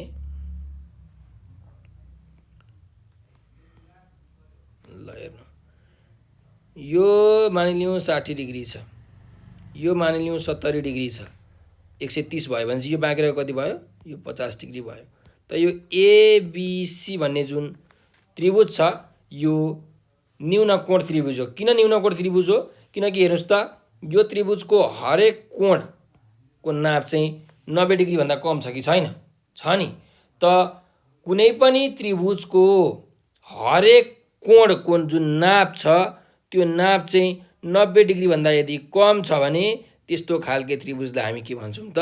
ल हेर्नु, यो मानिलियौं 60 डिग्री छ, यो मानिलियौं 70 डिग्री छ, 130 भयो भने यो बाँकी रहेको कति भयो, यो 50 डिग्री भयो। त यो एबीसी भन्ने जुन त्रिभुज छ यो न्यून कोण त्रिभुज हो। किन न्यून कोण त्रिभुज हो? किनकि हेर्नुस् त यो त्रिभुजको हरेक कोणको नाप चाहिँ 90 डिग्री भन्दा कम छ कि छैन? छ नि। त कुनै पनि त्रिभुजको हरेक कोणको जुन नाप छ त्यो नाप चाहिँ 90 डिग्री भन्दा यदि कम छ भने त्यस्तो खालके त्रिभुजलाई हामी के भन्छौं त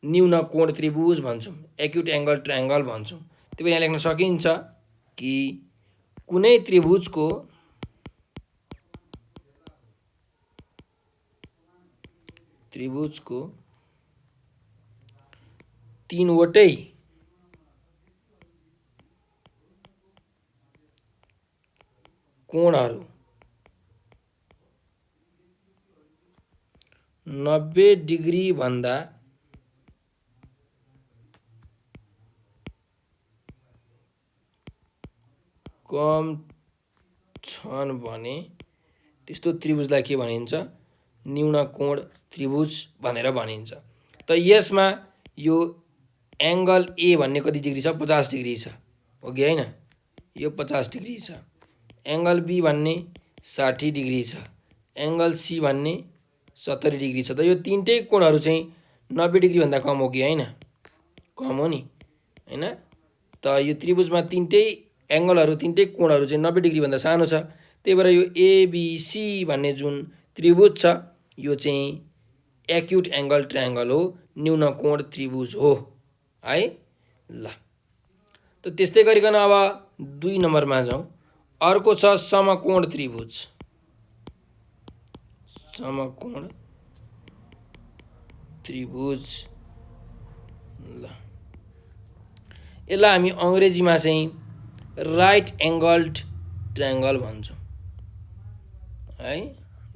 न्यून कोण त्रिभुज भन्छौं, एक्युट एंगल ट्रायंगल भन्छौं। त्यही भएर यहाँ लेख्न सकिन्छ कि कुनै त्रिभुजको तीनवटै कोणहरू 90 डिग्री भन्दा कम छन् भने त्यस्तो त्रिभुजलाई के भनिन्छ? न्यून कोण त्रिभुज भनेर भनिन्छ। त यसमा यो एंगल ए भन्ने कति डिग्री छ? 50 डिग्री छ, हो कि हैन? यो 50 डिग्री छ। एंगल बी भन्ने 60 डिग्री छ। एंगल सी भन्ने 70 डिग्री छ। त यो तीनटै कोणहरू चाहिँ 90 डिग्री भन्दा कम हो कि हैन? कम हो नि, हैन? त यो त्रिभुजमा तीनटै एंगलहरू, तीनटै कोणहरू चाहिँ 90 डिग्री भन्दा सानो छ। त्यही भएर यो एबीसी भन्ने जुन त्रिभुज छ यो चाहिँ एक्युट एंगल ट्रायंगल हो, न्यून कोण त्रिभुज हो है। ल त त्यस्तै गरिकन अब 2 नम्बरमा जाउँ। अर्को छ समकोण त्रिभुज। समकोण त्रिभुज, ल यसलाई हामी अंग्रेजीमा चाहिँ राइट एंगल्ड ट्रायंगल भन्छौँ है,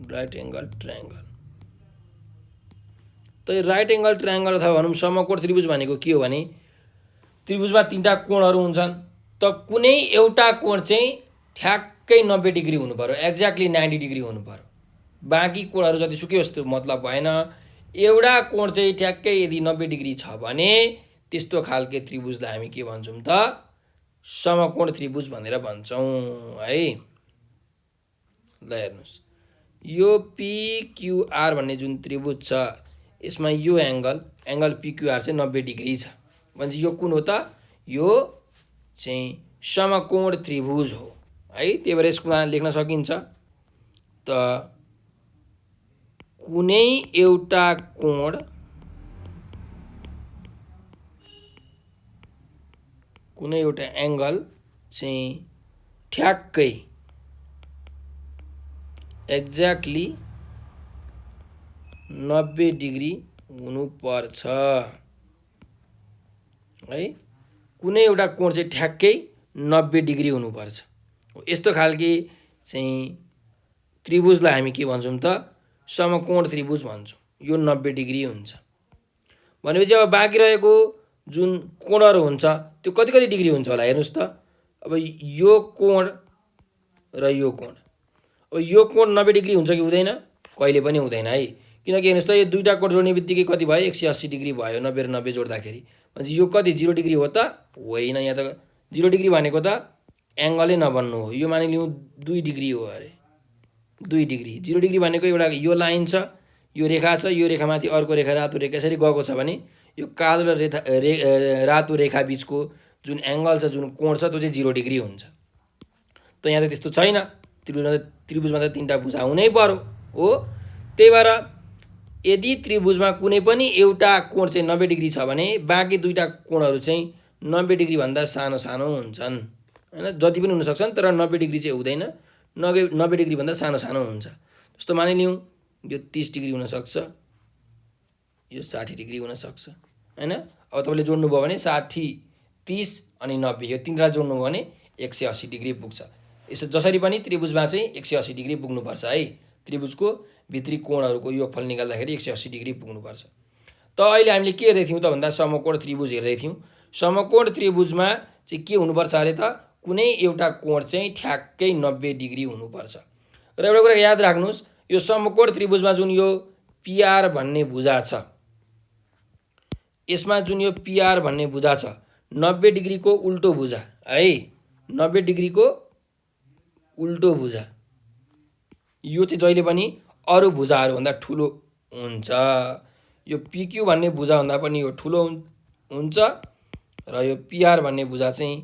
राइट एंगल ट्रायंगल। त राइट एंगल ट्रायंगल अथवा भनौँ समकोण त्रिभुज भनेको के हो भने त्रिभुजमा तीनटा कोणहरू हुन्छन्, त कुनै एउटा कोण चाहिँ ठ्याक्कै 90 डिग्री हुनु पर्यो, एक्ज्याक्टली 90 डिग्री हुनु पर्यो। बाँकी कोणहरू जतिसुकै होस् त्यो मतलब भएन। एउटा कोण चाहिँ ठ्याक्कै यदि 90 डिग्री छ भने त्यस्तो खालके त्रिभुजलाई हामी के भन्छौँ त? समकोण त्रिभुज भनेर भन्छौँ है। ल हेर्नुस्, यो पीक्यूआर भन्ने जुन त्रिभुज छ यसमा यो एंगल पीक्यूआर चाहिँ 90 डिग्री छ भनेपछि यो कुन हो त? यो चाहिँ समकोण त्रिभुज हो है। त्यही भएर यसमा लेख्न सकिन्छ त कुनै एउटा कोण कुनै एउटा एंगल चाहिँ ठ्याक्कै एक्ज्याक्टली 90 डिग्री हुनुपर्छ है। कुनै एउटा कोण चाहिँ ठ्याक्कै 90 डिग्री हुनुपर्छ। यस्तो खालके चाहिँ त्रिभुजलाई हामी के भन्छौँ त? समकोण त्रिभुज भन्छौँ। यो 90 डिग्री हुन्छ भनेपछि अब बाँकी रहेको जुन कोणहरू हुन्छ त्यो कति कति डिग्री हुन्छ होला हेर्नुस् त। अब यो कोण र यो कोण, अब यो कोण 90 डिग्री हुन्छ कि हुँदैन? कहिले पनि हुँदैन है। किनकि हेर्नुस् त यो दुईटा कोण जोड्ने बित्तिकै कति भयो? 180 डिग्री भयो। 90 र 90 जोड्दाखेरि भनेपछि यो कति 0 डिग्री हो त? होइन। यहाँ त 0 डिग्री भनेको त एंगलै नबन्नु हो। यो मानिलिउँ 2 डिग्री हो अरे, 2 डिग्री। 0 डिग्री भनेको एउटा यो लाइन छ, यो रेखा छ, यो रेखामाथि अर्को रेखा रातो रेखा यसरी गएको छ भने यो कालो र रातो रेखा बीचको जुन एंगल छ, जुन कोण छ त्यो चाहिँ 0 डिग्री हुन्छ। त यहाँ त त्यस्तो छैन। त्रिभुजमा त तीनटा भुजा हुनै पर्यो हो। त्यही भएर यदि त्रिभुजमा कुनै पनि एउटा कोण चाहिँ 90 डिग्री छ भने बाँकी दुईटा कोणहरू चाहिँ 90 डिग्री भन्दा सानो सानो हुन्छन् हैन। जति पनि हुन सक्छन् तर 90 डिग्री चाहिँ हुँदैन। 90 डिग्री भन्दा सानो सानो हुन्छ। जस्तो मानिलिउँ यो 30 डिग्री हुन सक्छ, यो 60 डिग्री हुन सक्छ हैन। अब तपाईले जोड्नु भयो भने 60, 30 अनि 90 यो तीनटा जोड्नु भयो भने 180 डिग्री पुग्छ। यसो जसरी पनि त्रिभुजमा चाहिँ 180 डिग्री पुग्नुपर्छ है। त्रिभुजको भित्री कोणहरूको योगफल निकाल्दाखेरि 180 डिग्री पुग्नुपर्छ। त अहिले हामीले के हेर्दै थियौँ त भन्दा समकोण त्रिभुज हेर्दै थियौँ। समकोण त्रिभुजमा चाहिँ के हुनुपर्छ अरे त? कुनै एउटा कोण चाहिँ ठ्याक्कै 90 डिग्री हुनुपर्छ। र एउटा कुरा याद राख्नुस्, यो समकोण त्रिभुजमा जुन यो पीआर भन्ने भुजा छ, यसमा जुन यो पीआर भन्ने भुजा छ 90 डिग्रीको उल्टो भुजा है। 90 डिग्रीको उल्टो भुजा यो चाहिँ जहिले पनि अरू भुजाहरू भन्दा ठुलो हुन्छ। यो पीक्यू भन्ने भुजा भन्दा पनि यो ठुलो हुन्छ र यो पीआर भन्ने भुजा चाहिँ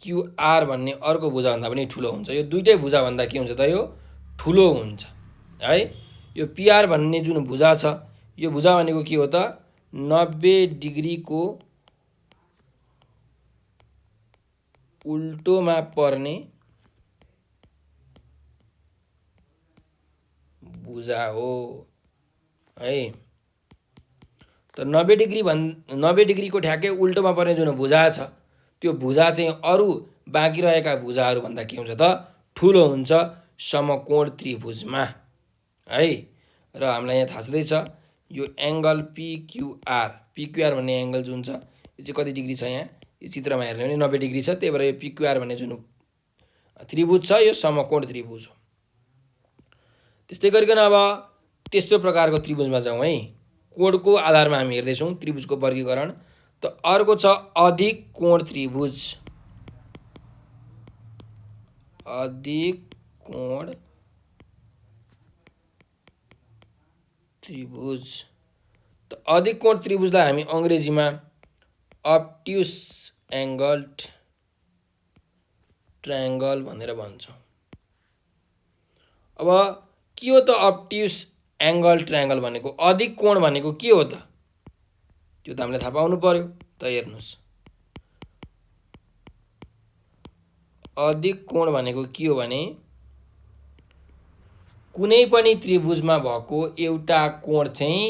क्यूआर भन्ने अर्को भुजा भन्दा पनि ठुलो हुन्छ। यो दुईटै भुजा भन्दा के हुन्छ त? यो ठुलो हुन्छ है। यो पीआर भन्ने जुन भुजा छ यो भुजा भनेको के हो त? 90 डिग्रीको उल्टोमा पर्ने भुजा हो है। त 90 डिग्रीको ठ्याक्कै उल्टोमा पर्ने जुन भुजा छ त्यो भुजा चाहिँ अरू बाँकी रहेका भुजाहरू भन्दा के हुन्छ त? ठुलो हुन्छ समकोण त्रिभुजमा है। र हामीलाई यहाँ थाहा छँदैछ यो एङ्गल पिक्युआर, पिक्युआर भन्ने एङ्गल जुन छ यो चाहिँ कति डिग्री छ, यहाँ यो चित्रमा हेर्ने भने 90 डिग्री छ। त्यही भएर यो पिक्युआर भन्ने जुन त्रिभुज छ यो समकोण त्रिभुज हो। त्यस्तै गरिकन अब तेस्रो प्रकारको त्रिभुजमा जाउँ है। कोणको आधारमा हामी हेर्दैछौँ त्रिभुजको वर्गीकरण। त अर्को छ अधिक कोण त्रिभुज। अधिक कोण त्रिभुज। त अधिक कोण त्रिभुजलाई हामी अङ्ग्रेजीमा अब्ट्युस एङ्गल्ड ट्रायङ्गल भनेर भन्छौँ। अब के हो त अब्ट्युस एङ्गल ट्रायङ्गल भनेको? अधिक कोण भनेको के हो त? त्यो त हामीले थाहा पाउनु पर्यो। त हेर्नुहोस्, अधिक कोण भनेको के हो भने कुनै पनि त्रिभुजमा भएको एउटा कोण चाहिँ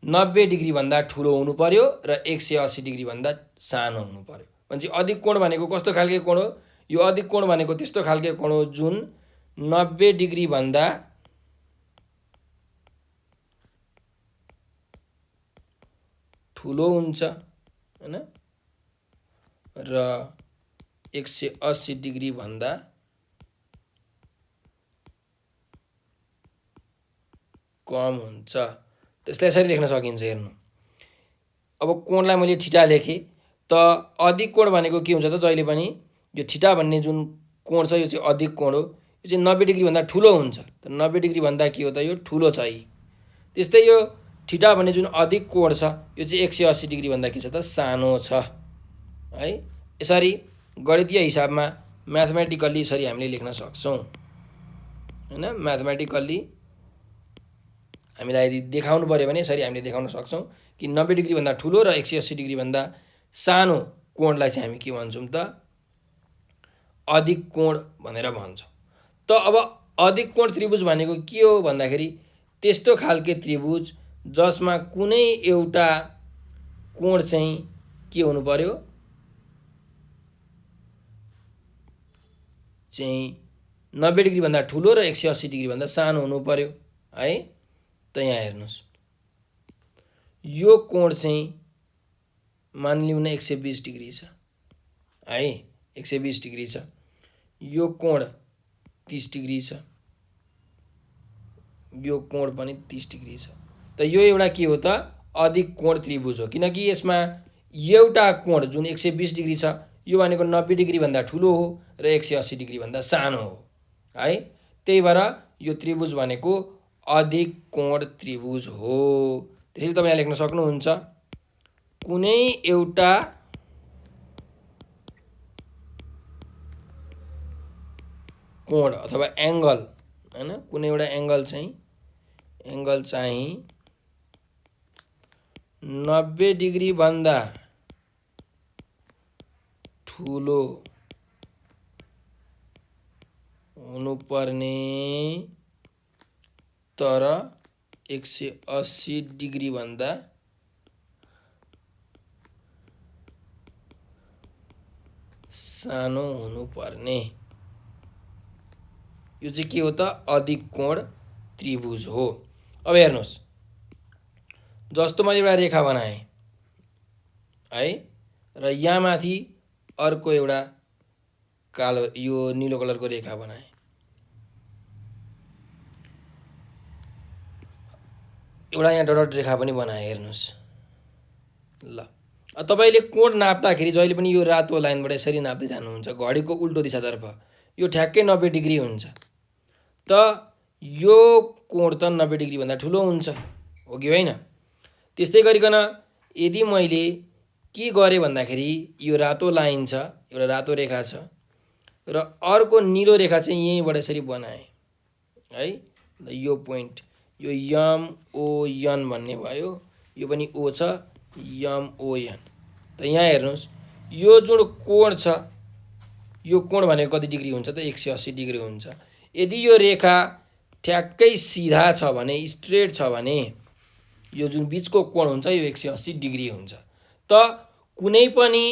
90 डिग्री भन्दा ठुलो हुनु पर्यो र 180 डिग्री भन्दा सानो हुनु पर्यो। भनेपछि अधिक कोण भनेको कस्तो खालके कोण हो? यो अधिक कोण भनेको त्यस्तो खालके कोण हो जुन 90 डिग्री भन्दा ठुलो हुन्छ हैन र 180 डिग्री भन्दा कम हुन्छ। त्यसलाई यसरी लेख्न सकिन्छ। हेर्नु, अब कोणलाई मैले थीटा लेखेँ त अधिक कोण भनेको के हुन्छ त? जहिले पनि यो थीटा भन्ने जुन कोण छ यो चाहिँ अधिक कोण हो। यो चाहिँ 90 डिग्री भन्दा ठुलो हुन्छ। त 90 डिग्री भन्दा के हो त? यो ठुलो छ है। त्यस्तै यो थीटा भन्ने जुन अधिक कोण छ यो चाहिँ 180 डिग्री भन्दा के छ त? सानो छ है। यसरी गणितीय हिसाबमा म्याथमेटिकल्ली यसरी हामीले लेख्न सक्छौँ हैन। म्याथमेटिकल्ली हामीलाई यदि देखाउनु पर्यो भने यसरी हामीले देखाउन सक्छौँ कि 90 डिग्री भन्दा ठुलो र 180 डिग्री भन्दा सानो कोणलाई चाहिँ हामी के भन्छौँ त? अधिक कोण भनेर भन्छौँ। त अब अधिक कोण त्रिभुज भनेको के हो भन्दाखेरि त्यस्तो खालके त्रिभुज जसमा कुनै एउटा कोण चाहिँ के हुनु पर्यो? चाहिँ 90 डिग्री भन्दा ठुलो र 180 डिग्री भन्दा सानो हुनु पर्यो है। त यहाँ हेर्नुहोस्, यो कोण चाहिँ मानिलिउँ न 120 डिग्री छ है। 120 डिग्री छ। यो कोण 30 डिग्री छ। यो कोण पनि 30 डिग्री छ। त यो एउटा के हो त? अधिक कोण त्रिभुज हो। किनकि यसमा एउटा कोण जुन 120 डिग्री छ यो भनेको 90 डिग्री भन्दा ठुलो हो र 180 डिग्री भन्दा सानो हो है। त्यही भएर यो त्रिभुज भनेको अधिक कोण त्रिभुज हो। त्यसरी तपाईँ यहाँ लेख्न सक्नुहुन्छ कुनै एउटा कोण अथवा एङ्गल हैन, कुनै एउटा एङ्गल चाहिँ 90 डिग्री भन्दा ठुलो हुनुपर्ने तर 180 डिग्री भन्दा सानो हुनुपर्ने, यो चाहिँ के हो त? अधिक कोण त्रिभुज हो। अब हेर्नुहोस्, जस्तो मैले एउटा रेखा बनाएँ है र यहाँ माथि अर्को एउटा कालो यो नीलो कलरको रेखा बनाएँ। एउटा यहाँ डट रेखा पनि बनाएँ। हेर्नुहोस् ल, तपाईँले कोण नाप्दाखेरि जहिले पनि यो रातो लाइनबाट यसरी नाप्दै जानुहुन्छ घडीको उल्टो दिशातर्फ। यो ठ्याक्कै 90 डिग्री हुन्छ। त यो कोण त 90 डिग्री भन्दा ठुलो हुन्छ हो कि होइन? त्यस्तै गरिकन यदि मैले के गरेँ भन्दाखेरि यो रातो लाइन छ, एउटा रातो रेखा छ र अर्को निलो रेखा चाहिँ यहीँबाट यसरी बनाएँ है। यो पोइन्ट यो MON भन्ने भयो। यो पनि O छ, MON। त यहाँ हेर्नुहोस्, यो जुन कोण छ यो कोण भनेको कति डिग्री हुन्छ त? 180 डिग्री हुन्छ। यदि यो रेखा ठ्याक्कै सिधा छ भने, स्ट्रेट छ भने यो जुन बिचको कोण हुन्छ यो 180 डिग्री हुन्छ। त कुनै पनि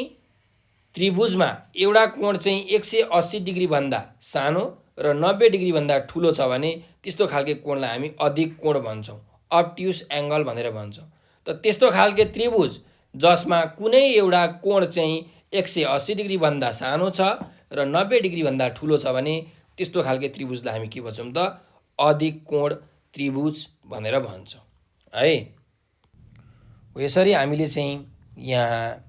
त्रिभुजमा एउटा कोण चाहिँ 180 डिग्री भन्दा सानो र 90 डिग्री भन्दा ठुलो छ भने त्यस्तो खालके कोणलाई हामी अधिक कोण भन्छौँ। अब्ट्युस एङ्गल भनेर भन्छौँ। त त्यस्तो खालके त्रिभुज जसमा कुनै एउटा कोण चाहिँ 180 डिग्रीभन्दा सानो छ र 90 डिग्रीभन्दा ठुलो छ भने त्यस्तो खालके त्रिभुजलाई हामी के भन्छौँ त अधिक कोण त्रिभुज भनेर भन्छौँ है। यसरी हामीले चाहिँ यहाँ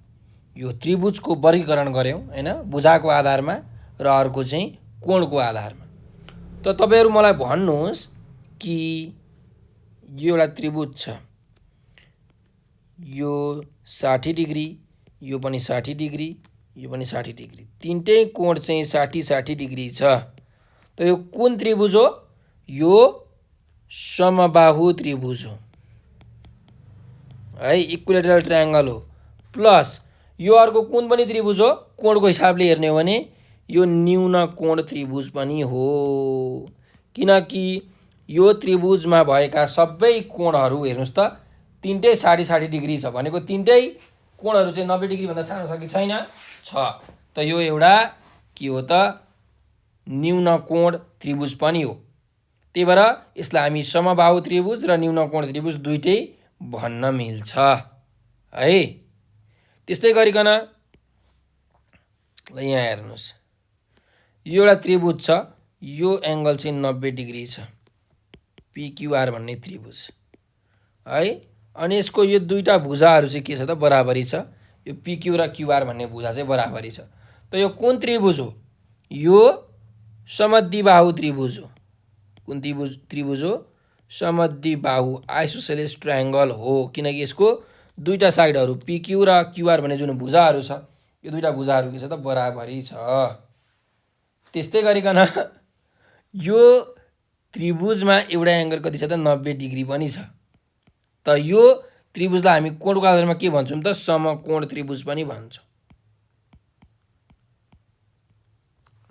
यो त्रिभुजको वर्गीकरण गऱ्यौँ हैन, भुजाको आधारमा र अर्को चाहिँ कोणको आधारमा। त तपाईहरु मलाई भन्नुहोस् कि यो एउटा त्रिभुज छ, यो 60 डिग्री, यो पनि 60 डिग्री, यो पनि 60 डिग्री, तीनटै कोण चाहिँ 60-60 डिग्री छ। त यो कुन त्रिभुज हो? यो समबाहु त्रिभुज हो है, इक्विलेटरल ट्रायंगल हो। प्लस यो अर्को कुन पनि त्रिभुज हो? कोणको हिसाबले हेर्ने हो भने यो न्यून कोण त्रिभुज पनि हो, किनकि यो त्रिभुजमा भएका सबै कोणहरू हेर्नुस् त तीनटै 60-60 डिग्री छ भनेको तीनटै कोणहरू चाहिँ 90 डिग्री भन्दा सानो छ कि छैन? छ। त यो एउटा के हो त न्यून कोण त्रिभुज पनि हो। त्यही भएर यसलाई हामी समबाहु त्रिभुज र न्यून कोण त्रिभुज दुईटै भन्न मिल्छ है। त्यस्तै गरिकन यहाँ हेर्नुस्, यो एउटा त्रिभुज छ, यो एङ्गल चाहिँ 90 डिग्री छ, PQR भन्ने त्रिभुज है। अनि यसको यो दुईटा भुजाहरू चाहिँ के छ त बराबरी छ, यो PQ र QR भन्ने भुजा चाहिँ बराबरी छ। त यो कुन त्रिभुज हो? यो समद्विबाहु त्रिभुज हो। कुन त्रिभुज हो? समद्विबाहु आइसोसेलेस ट्रायंगल हो, किनकि यसको दुईटा साइडहरू PQ र QR भन्ने जुन भुजाहरू छ यो दुईटा भुजाहरू के छ त बराबरी छ। त्यस्तै गरिकन यो त्रिभुजमा एउटा एङ्गल कति छ त 90 डिग्री पनि छ। त यो त्रिभुजलाई हामी कोणको आधारमा के भन्छौँ त समकोण त्रिभुज पनि भन्छौँ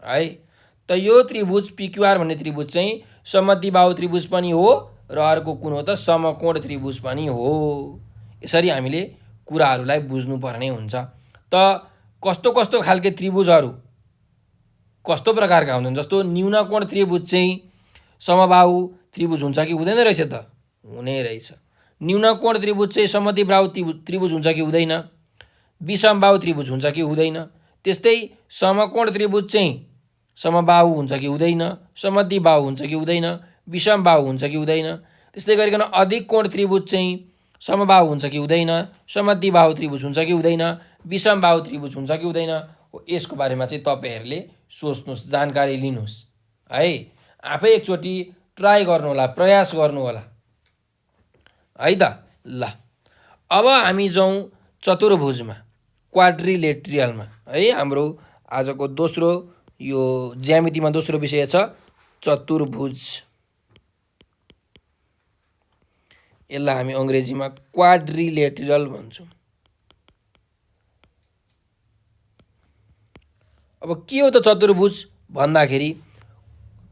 है। त यो त्रिभुज PQR भन्ने त्रिभुज चाहिँ समद्विबाहु त्रिभुज पनि हो र अर्को कुन हो त समकोण त्रिभुज पनि हो। यसरी हामीले कुराहरूलाई बुझ्नुपर्ने हुन्छ। त कस्तो कस्तो खालके त्रिभुजहरू कस्तो प्रकारका हुन्छन्? जस्तो न्यून कोण त्रिभुज चाहिँ समबाहु त्रिभुज हुन्छ कि हुँदैन रहेछ त? हुने रहेछ। न्यून कोण त्रिभुज चाहिँ समद्विबाहु त्रिभुज हुन्छ कि हुँदैन? विषमबाहु त्रिभुज हुन्छ कि हुँदैन? त्यस्तै समकोण त्रिभुज चाहिँ समबाहु हुन्छ कि हुँदैन? समद्विबाहु हुन्छ कि हुँदैन? विषमबाहु हुन्छ कि हुँदैन? त्यस्तै गरिकन अधिक कोण त्रिभुज चाहिँ समबाहु हुन्छ कि हुँदैन? समद्विबाहु त्रिभुज हुन्छ कि हुँदैन? विषमबाहु त्रिभुज हुन्छ कि हुँदैन? यसको बारेमा चाहिँ तपाईहरुले सोच्नुस्, जानकारी लिनुस् है। आफै एकचोटि ट्राई गर्नु होला, प्रयास गर्नु होला है त। ल अब हामी जाउँ चतुर्भुजमा, क्वाड्रिलेटरलमा है। हाम्रो आजको दोस्रो यो ज्यामितिमा दोस्रो विषय छ चतुर्भुज। यसलाई हामी अंग्रेजीमा क्वाड्रिलेटरल भन्छौँ। अब के हो त चतुर्भुज भन्दाखेरि,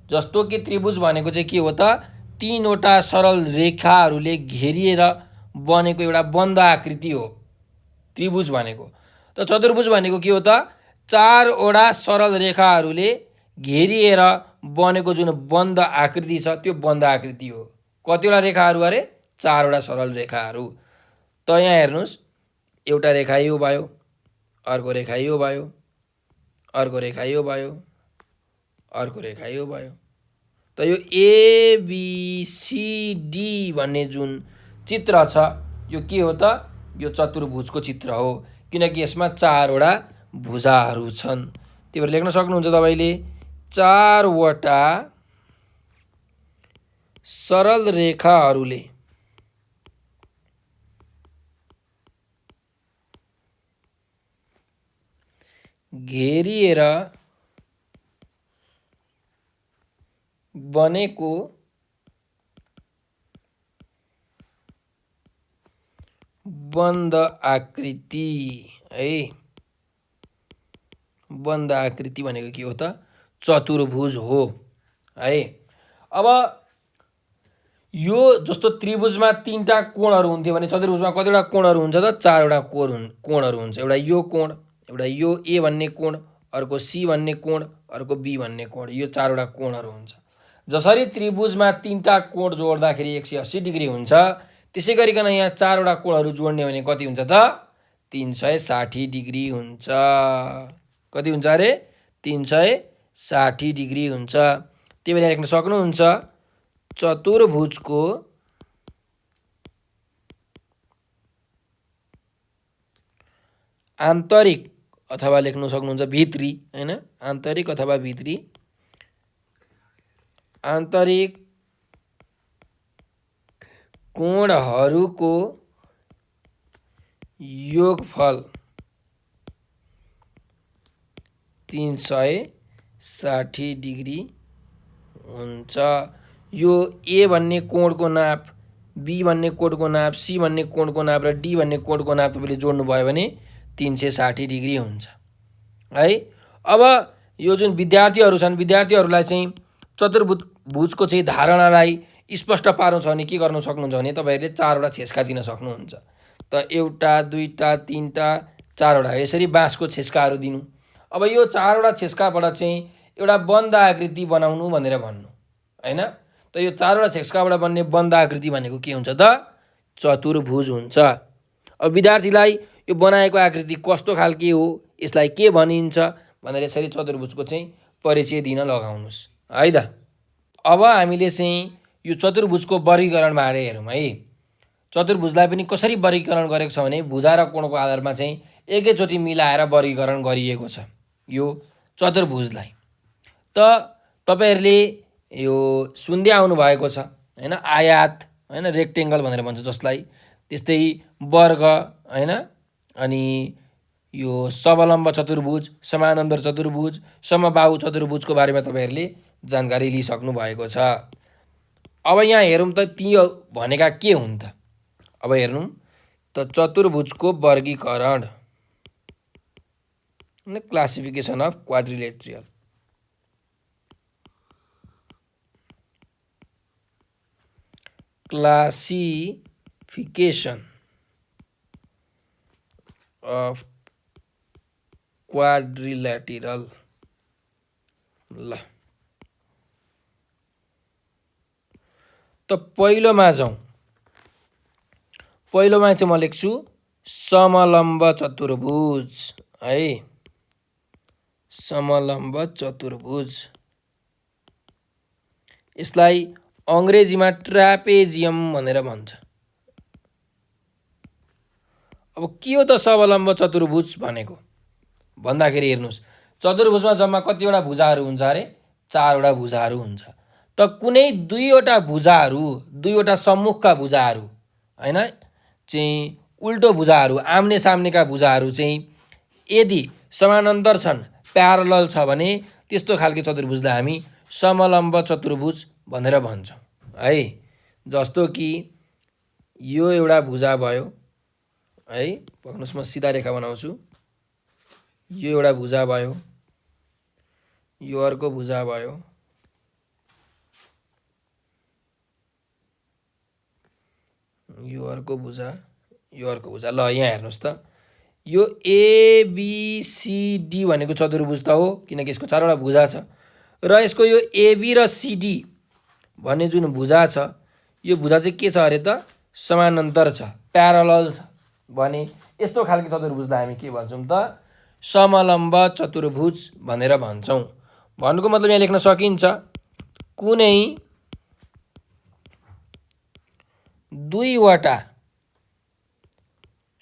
जस्तो कि त्रिभुज भनेको चाहिँ के हो त तीनवटा सरल रेखाहरूले घेरिएर बनेको एउटा बन्द आकृति हो त्रिभुज भनेको। त चतुर्भुज भनेको के हो त चारवटा सरल रेखाहरूले घेरिएर बनेको जुन बन्द आकृति छ त्यो बन्द आकृति हो। कतिवटा रेखाहरू अरे? चारवटा सरल रेखाहरू। त यहाँ हेर्नुस्, एउटा रेखा यो भयो, अर्को रेखा यो भयो, अर्को रेखा यो भयो, अर्को रेखा यो भयो। त यो ABCD भन्ने जुन चित्र छ यो के हो त? यो चतुर्भुजको चित्र हो, किनकि यसमा चारवटा भुजाहरू छन्। त्यही भएर लेख्न सक्नुहुन्छ तपाईले चारवटा सरल रेखाहरूले घेरिएर बनेको बन्द आकृति है। बन्द आकृति भनेको के हो त? चतुर्भुज हो है। अब यो जस्तो त्रिभुजमा तीनटा कोणहरू हुन्थ्यो भने चतुर्भुजमा कतिवटा कोणहरू हुन्छ त? चारवटा कोणहरू हुन्छ। एउटा यो कोण, एउटा यो A भन्ने कोण, अर्को C भन्ने कोण, अर्को B भन्ने कोण, यो चारवटा कोणहरू हुन्छ। जसरी त्रिभुजमा 3टा कोण जोड्दाखेरि 180 डिग्री हुन्छ, त्यसै गरिकन यहाँ 4वटा कोणहरू जोड्ने भने कति हुन्छ त? 360 डिग्री हुन्छ। कति हुन्छ अरे? 360 डिग्री हुन्छ। त्यही भएर लेख्न सक्नुहुन्छ चतुर्भुजको आन्तरिक अथवा लेख्न सक्नुहुन्छ भित्री, हैन? आन्तरिक अथवा भित्री, आन्तरिक कोणहरूको योगफल 360 डिग्री हुन्छ। यो ए भन्ने कोणको नाप, बी भन्ने कोणको नाप, सी भन्ने कोणको नाप र डी भन्ने कोणको नाप तपाईँले जोड्नु भयो भने 360 डिग्री हुन्छ है। अब यो जुन विद्यार्थीहरू छन्, विद्यार्थीहरूलाई चाहिँ चतुर्भुजको चाहिँ धारणालाई स्पष्ट पार्नु छ भने के गर्नु सक्नुहुन्छ भने तपाईँहरूले 4वटा छेस्का दिन सक्नुहुन्छ। त 1, 2, 3, 4वटा यसरी बाँसको छेस्काहरू दिनु। अब यो 4वटा छेस्काबाट चाहिँ एउटा बन्द आकृति बनाउनु भनेर भन्नु, हैन? त यो 4वटा छेस्काबाट बन्ने बन्द आकृति भनेको के हुन्छ त? चतुर्भुज हुन्छ। अब विद्यार्थीलाई यो बनाएको आकृति कस्तो खालके हो, यसलाई के भनिन्छ भनेर यसरी चतुर्भुजको चाहिँ परिचय दिन लगाउनुहोस् है त। अब हामीले चाहिँ यो चतुर्भुजको वर्गीकरण बारे हेरौँ है। चतुर्भुजलाई पनि कसरी वर्गीकरण गरेको छ भने भुजा र कोणको आधारमा चाहिँ एकैचोटि मिलाएर वर्गीकरण गरिएको छ यो चतुर्भुजलाई। त तपाईहरुले यो सुन्दै आउनु भएको छ हैन, आयात हैन, रेक्टेंगल भनेर भन्छ जसलाई, त्यस्तै वर्ग हैन, अनि यो समलम्ब चतुर्भुज, समानान्तर चतुर्भुज, समबाहु चतुर्भुजको बारेमा तपाईहरुले जानकारी लिइसक्नु भएको छ। अब यहाँ हेरौँ त ती भनेका के हुन् त। अब हेर्नु त चतुर्भुजको वर्गीकरण, classification of quadrilateral. Classification of quadrilateral. ल त पहिलोमा जाउँ। पहिलोमा चाहिँ म लेख्छु समलम्ब चतुर्भुज है, समलम्ब चतुर्भुज। यसलाई अंग्रेजीमा ट्रापेजियम भनेर भन्छ। अब के हो त समलम्ब चतुर्भुज भनेको भन्दाखेरि हेर्नुस्, चतुर्भुजमा जम्मा कतिवटा भुजाहरू हुन्छ अरे? 4वटा भुजाहरू हुन्छ। त कुनै दुईवटा भुजाहरू, दुईवटा सम्मुखका भुजाहरू हैन, चाहिँ उल्टो भुजाहरू, आम्ने सामनेका भुजाहरू चाहिँ यदि समानान्तर छन्, प्यारलल छ भने त्यस्तो खालको चतुर्भुजलाई हामी समलम्ब चतुर्भुज भनेर भन्छौँ है। जस्तो कि यो एउटा भुजा भयो है, पक्नुस् म सिधा रेखा बनाउँछु। यो एउटा भुजा भयो, यो अर्को भुजा भयो, यो अर्को भुजा, यो अर्को भुजा। ल यहाँ हेर्नुस् त, यो एबीसीडी भनेको चतुर्भुज त हो, किनकि यसको 4वटा भुजा छ। र यसको यो एबी र सीडी भन्ने जुन भुजा छ, यो भुजा चाहिँ के छ अरे त? समानान्तर छ, प्यारलल छ भने यस्तो खालको चतुर्भुजलाई हामी के भन्छौँ त? समलम्ब चतुर्भुज भनेर भन्छौँ। भन्नुको मतलब यहाँ लेख्न सकिन्छ कुनै दुईवटा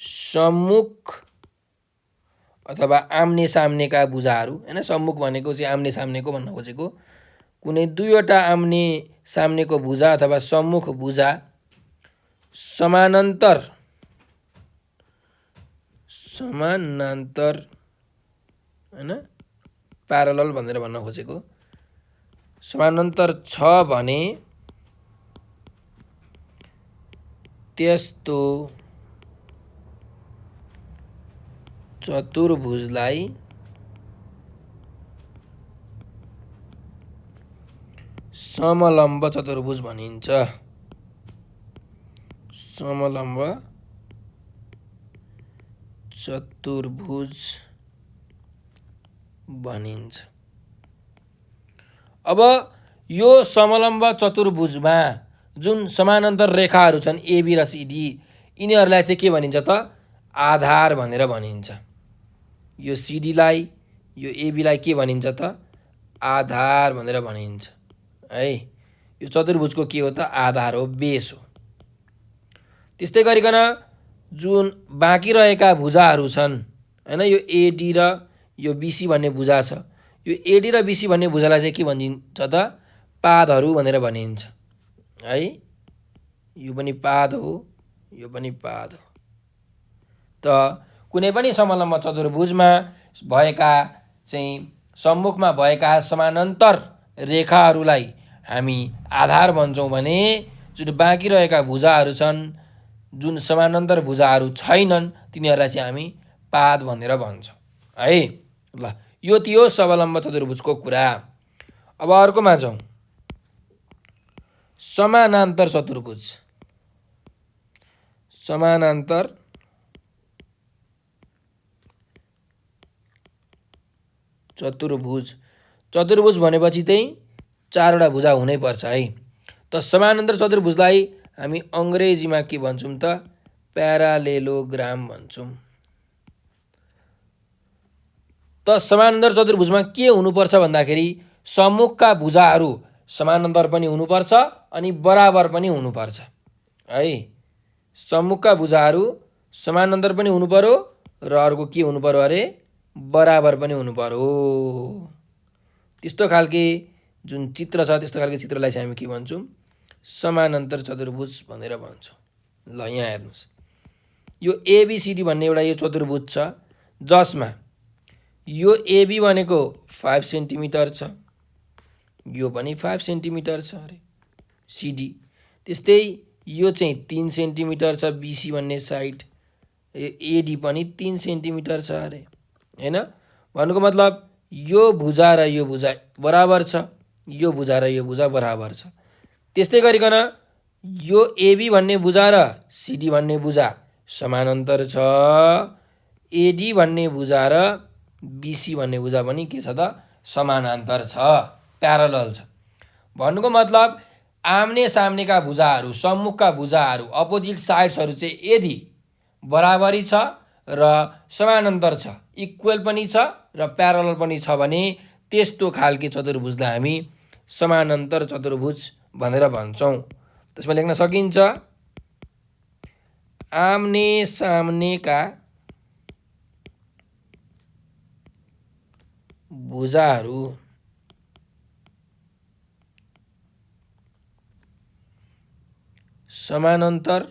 सम्मुख अथवा आम्ने सामनेका भुजाहरू हैन, सम्मुख भनेको चाहिँ आम्ने सामनेको भन्न खोजेको, कुनै दुईवटा आम्ने सामनेको भुजा अथवा सम्मुख भुजा समानान्तर हैन, प्यारलल भनेर भन्न खोजेको, समानान्तर छ भने त्यस्तो चतुर्भुजलाई समलम्ब चतुर्भुज भनिन्छ। समलम्ब चतुर्भुज भनिन्छ। अब यो समलम्ब चतुर्भुजमा जुन समानान्तर रेखाहरू छन् एबी र सिडी, यिनीहरूलाई चाहिँ के भनिन्छ त? आधार भनेर भनिन्छ। यो सिडीलाई यो एबीलाई के भनिन्छ त? आधार भनेर भनिन्छ है। यो चतुर्भुजको के हो त? आधार हो, बेस हो। त्यस्तै गरिकन जुन बाँकी रहेका भुजाहरू छन् हैन, यो एडी र यो बीसी भन्ने भुजा छ, यो एडी र बीसी भन्ने भुजालाई चाहिँ के भनिन्छ त? पादहरू भनेर भनिन्छ है। यो पनि पाद हो, यो पनि पाद हो। त कुनै पनि समलम्ब चतुर्भुजमा भएका चाहिँ सम्मुखमा भएका समानान्तर रेखाहरूलाई हामी आधार भन्छौँ भने जुन बाँकी रहेका भुजाहरू छन्, जुन समानान्तर भुजाहरू छैनन्, तिनीहरूलाई चाहिँ हामी पाद भनेर भन्छौँ है। ल, यो थियो समलम्ब चतुर्भुजको कुरा। अब अर्कोमा जाउँ, समानान्तर चतुर्भुज। समानान्तर चतुर्भुज, चतुर्भुज भनेपछि चाहिँ चारवटा भुजा हुनैपर्छ है। त समानान्तर चतुर्भुजलाई हामी अङ्ग्रेजीमा के भन्छौँ त? प्यारालेलोग्राम भन्छौँ। त समानान्तर चतुर्भुजमा के हुनुपर्छ भन्दाखेरि सम्मुखका भुजाहरू समानान्तर पनि हुनुपर्छ अनि बराबर पनि हुनुपर्छ है। सम्मुखका भुजाहरू समानान्तर पनि हुनुपर्यो र अर्को के हुनुपर्यो अरे? बराबर पनि हुनुपर्यो। त्यस्तो खालके जुन चित्र छ, त्यस्तो खालके चित्रलाई चाहिँ हामी के भन्छौँ? समानान्तर चतुर्भुज भनेर भन्छौँ। ल, यहाँ हेर्नुहोस्, यो एबीसीडी भन्ने एउटा यो चतुर्भुज छ जसमा यो एबी भनेको 5 सेन्टिमिटर छ, यो पनि 5 सेन्टिमिटर छ अरे सिडी। त्यस्तै यो चाहिँ 3 सेन्टिमिटर छ बीसी भन्ने साइड, एडी पनि 3 सेन्टिमिटर छ अरे हैन। भन्नुको मतलब यो भुजा र यो भुजा बराबर छ, यो भुजा र यो भुजा बराबर छ। त्यस्तै गरिकन यो एबी भन्ने भुजा र सिडी भन्ने भुजा समानान्तर छ, एडी भन्ने भुजा र बीसी भन्ने भुजा पनि के छ त? समानान्तर छ, प्यारलल छ। भन्नुको मतलब आम्ने सामनेका भुजाहरू, सम्मुखका भुजाहरू, अपोजिट साइड्सहरू चाहिँ यदि बराबरी छ र समानान्तर छ, इक्वल पनि छ र प्यारलल पनि छ भने त्यस्तो खालके चतुर्भुजलाई हामी समानान्तर चतुर्भुज भनेर भन्छौँ। त्यसमा लेख्न सकिन्छ आम्ने सामनेका भुजाहरू समानान्तर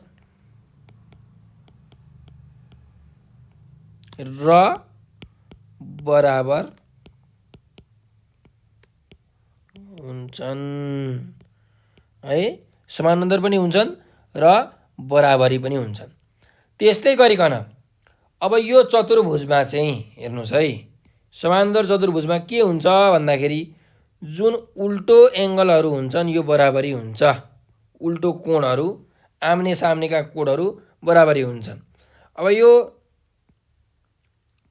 र बराबर हुन्छन् है। समानान्तर पनि हुन्छन् र बराबरी पनि हुन्छन्। त्यस्तै गरिकन अब यो चतुर्भुजमा चाहिँ हेर्नुहोस् है, समानान्तर चतुर्भुजमा के हुन्छ भन्दाखेरि जुन उल्टो एङ्गलहरू हुन्छन् यो बराबरी हुन्छ। उल्टो कोणहरू, आम्ने सामनेका कोणहरू बराबरी हुन्छन्। अब यो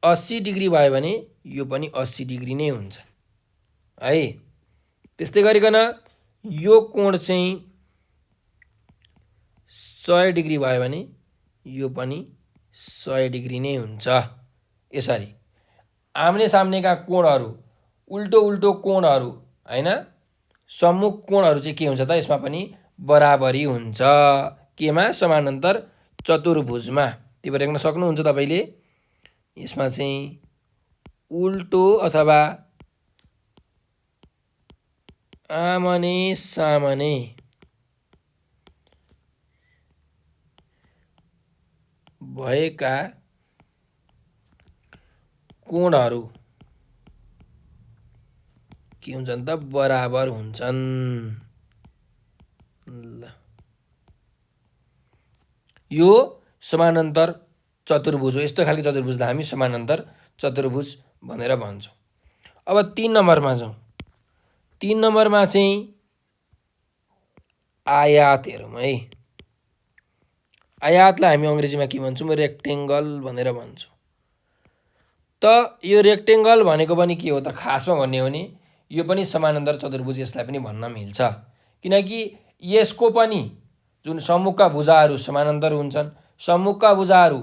80 डिग्री भयो भने यो पनि 80 डिग्री नै हुन्छ है। त्यस्तै गरिकन यो कोण चाहिँ 100 डिग्री भयो भने यो पनि 100 डिग्री नै हुन्छ। यसरी आम्ने सामनेका कोणहरू, उल्टो उल्टो कोणहरू हैन, सम्मुख कोणहरू चाहिँ के हुन्छ त? यसमा पनि बराबरी हुन्छ। केमा? समानान्तर चतुर्भुजमा। त्यही भएर लेख्न सक्नुहुन्छ तपाईले, यसमा चाहिँ उल्टो अथवा आमने सामने भएका कोणहरू के हुन्छन् त? बराबर हुन्छन्। ल, यो समानान्तर चतुर्भुज हो। यस्तो खालको चतुर्भुजलाई हामी समानान्तर चतुर्भुज भनेर भन्छौँ। अब 3 नम्बरमा जाउँ। 3 नम्बरमा चाहिँ आयात हेरौँ है। आयातलाई हामी अङ्ग्रेजीमा के भन्छौँ? रेक्टेङ्गल भनेर भन्छौँ। त यो रेक्टेङ्गल भनेको पनि के हो त? खासमा भन्ने हो भने यो पनि समानान्तर चतुर्भुज यसलाई पनि भन्न मिल्छ, किनकि यसको पनि जुन सम्मुखका भुजाहरू समानान्तर हुन्छन्, सम्मुखका भुजाहरू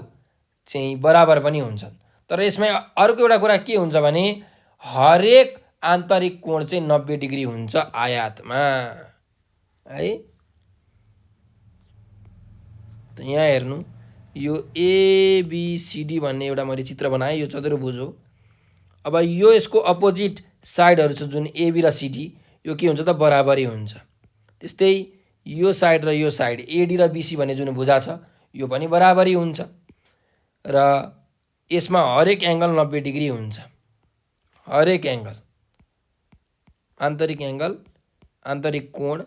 चाहिँ बराबर पनि हुन्छन्। तर यसमा अर्को एउटा कुरा के हुन्छ भने हरेक आन्तरिक कोण चाहिँ 90 डिग्री हुन्छ आयातमा है। त यहाँ हेर्नु, यो एबिसिडी भन्ने एउटा मैले चित्र बनाएँ, यो चतुर्भुज हो। अब यो यसको अपोजिट साइडहरू छ जुन एबी र सिडी, यो के हुन्छ त बराबरी हुन्छ। त्यस्तै यो साइड र यो साइड एडी र बिसी भन्ने जुन भुजा छ यो पनि बराबरी हुन्छ र यसमा हरेक एङ्गल 90 डिग्री हुन्छ। हरेक एङ्गल आन्तरिक कोण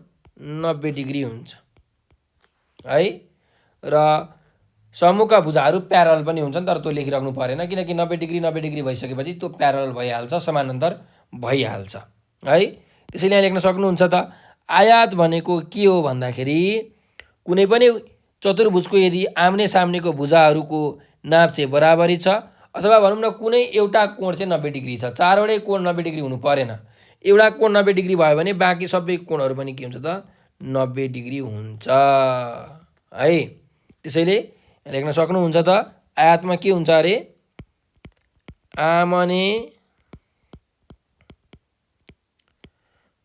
90 डिग्री हुन्छ है। र सम्मुखका भुजाहरू प्यारल पनि हुन्छन्, तर त्यो लेखिराख्नु परेन, किनकि 90 डिग्री भइसकेपछि त्यो प्यारल भइहाल्छ, समानान्तर भइहाल्छ है। त्यसैले यहाँ लेख्न सक्नुहुन्छ त आयात भनेको के हो भन्दाखेरि कुनै पनि चतुर्भुजको यदि आम्ने सामनेको भुजाहरूको नाप चाहिँ बराबरी छ, अथवा भनौँ न कुनै एउटा कोण चाहिँ 90 डिग्री छ, चारवटै कोण 90 डिग्री हुनु परेन, एउटा कोण 90 डिग्री भयो भने बाँकी सबै कोणहरू पनि के हुन्छ त 90 डिग्री हुन्छ है। त्यसैले लेख्न सक्नुहुन्छ त आयातमा के हुन्छ अरे आमने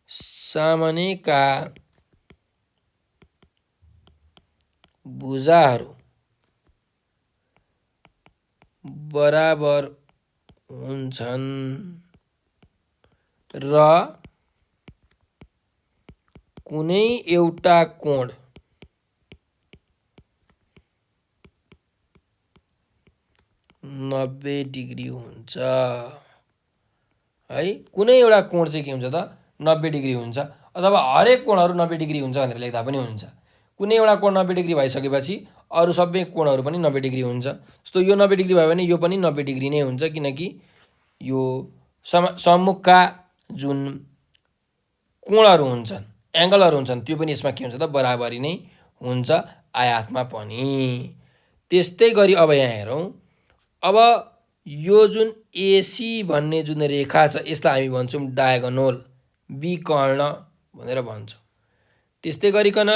सामनेका भुजाहरू बराबर हुन्छन् र कुनै एउटा कोण 90 डिग्री हुन्छ है। कुनै एउटा कोण चाहिँ के हुन्छ त 90 डिग्री हुन्छ, अथवा हरेक कोणहरू 90 डिग्री हुन्छ भनेर लेख्दा पनि हुन्छ। कुनै एउटा कोण 90 डिग्री भइसकेपछि अरू सबै कोणहरू पनि 90 डिग्री हुन्छ। जस्तो यो 90 डिग्री भयो भने यो पनि 90 डिग्री नै हुन्छ, किनकि यो सम्मुखका जुन कोणहरू हुन्छन्, एङ्गलहरू हुन्छन्, त्यो पनि यसमा के हुन्छ त बराबरी नै हुन्छ आयातमा पनि। त्यस्तै गरी अब यहाँ हेरौँ, अब यो जुन एसी भन्ने जुन रेखा छ यसलाई हामी भन्छौँ डायगोनल, विकर्ण भनेर भन्छौँ। त्यस्तै गरिकन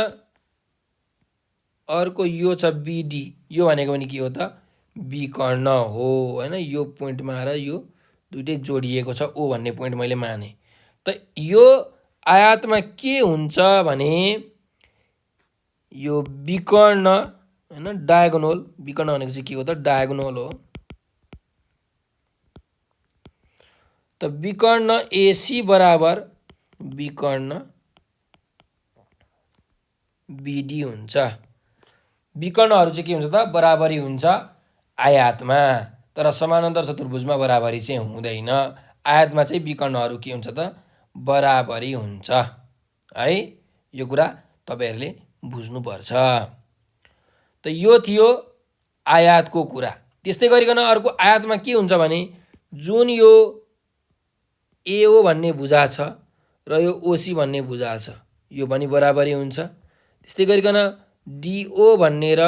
अर्को यो छ बिडी, यो भनेको पनि के हो त विकर्ण हो हैन। यो पोइन्टमा आएर यो दुइटै जोडिएको छ, ओ भन्ने पोइन्ट मैले माने। त यो आयातमा के हुन्छ भने यो विकर्ण हैन, डायगोनल, विकर्ण भनेको चाहिँ के हो त डायगोनल हो। त विकर्ण एसी बराबर विकर्ण बिडी हुन्छ। विकर्णहरू चाहिँ के हुन्छ त बराबरी हुन्छ आयातमा, तर समानान्तर चतुर्भुजमा बराबरी चाहिँ हुँदैन। आयातमा चाहिँ विकर्णहरू के हुन्छ त बराबरी हुन्छ है। यो कुरा तपाईहरुले बुझ्नुपर्छ। त यो थियो आयातको कुरा। त्यस्तै गरिकन अर्को आयातमा के हुन्छ भने जुन यो एओ भन्ने भुजा छ र यो ओसी भन्ने भुजा छ यो पनि बराबरी हुन्छ। त्यस्तै गरिकन डिओ भन्ने र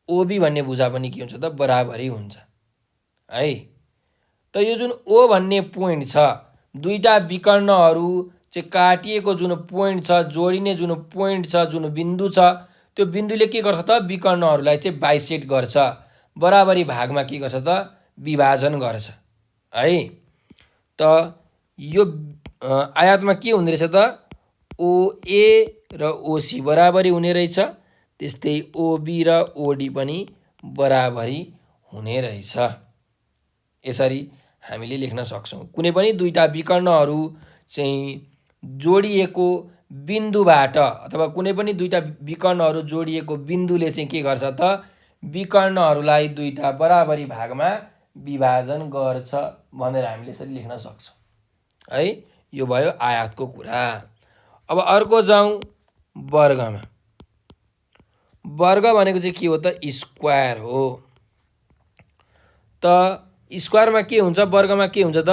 ओबी भन्ने भुजा पनि के हुन्छ त बराबरी हुन्छ है। त यो जुन ओ भन्ने पोइन्ट छ, दुईटा विकर्णहरू चाहिँ काटिएको जुन पोइन्ट छ, जोडिने जुन पोइन्ट छ, जुन बिन्दु छ, त्यो बिन्दुले के गर्छ त विकर्णहरूलाई चाहिँ बाइसेट गर्छ, बराबरी भागमा के गर्छ त विभाजन गर्छ है। त यो आयातमा के हुने रहेछ त ओए र ओसी बराबरी हुने रहेछ, त्यस्तै ओबी र ओडी पनि बराबरी हुने रहेछ। यसरी हामीले लेख्न सक्छौं। कुनै पनि दुईटा विकर्णहरू चाहिँ जोडिएको बिन्दुबाट अथवा कुनै पनि दुईटा विकर्णहरू जोडिएको बिन्दुले चाहिँ के गर्छ त विकर्णहरूलाई दुईटा बराबरी भागमा विभाजन गर्छ भनेर हामीले यसरी लेख्न सक्छौं है। यो भयो आयातको कुरा। अब अर्को जाउँ वर्गमा। वर्ग भनेको चाहिँ के हो त स्क्वायर हो। त स्क्वायरमा के हुन्छ, वर्गमा के हुन्छ त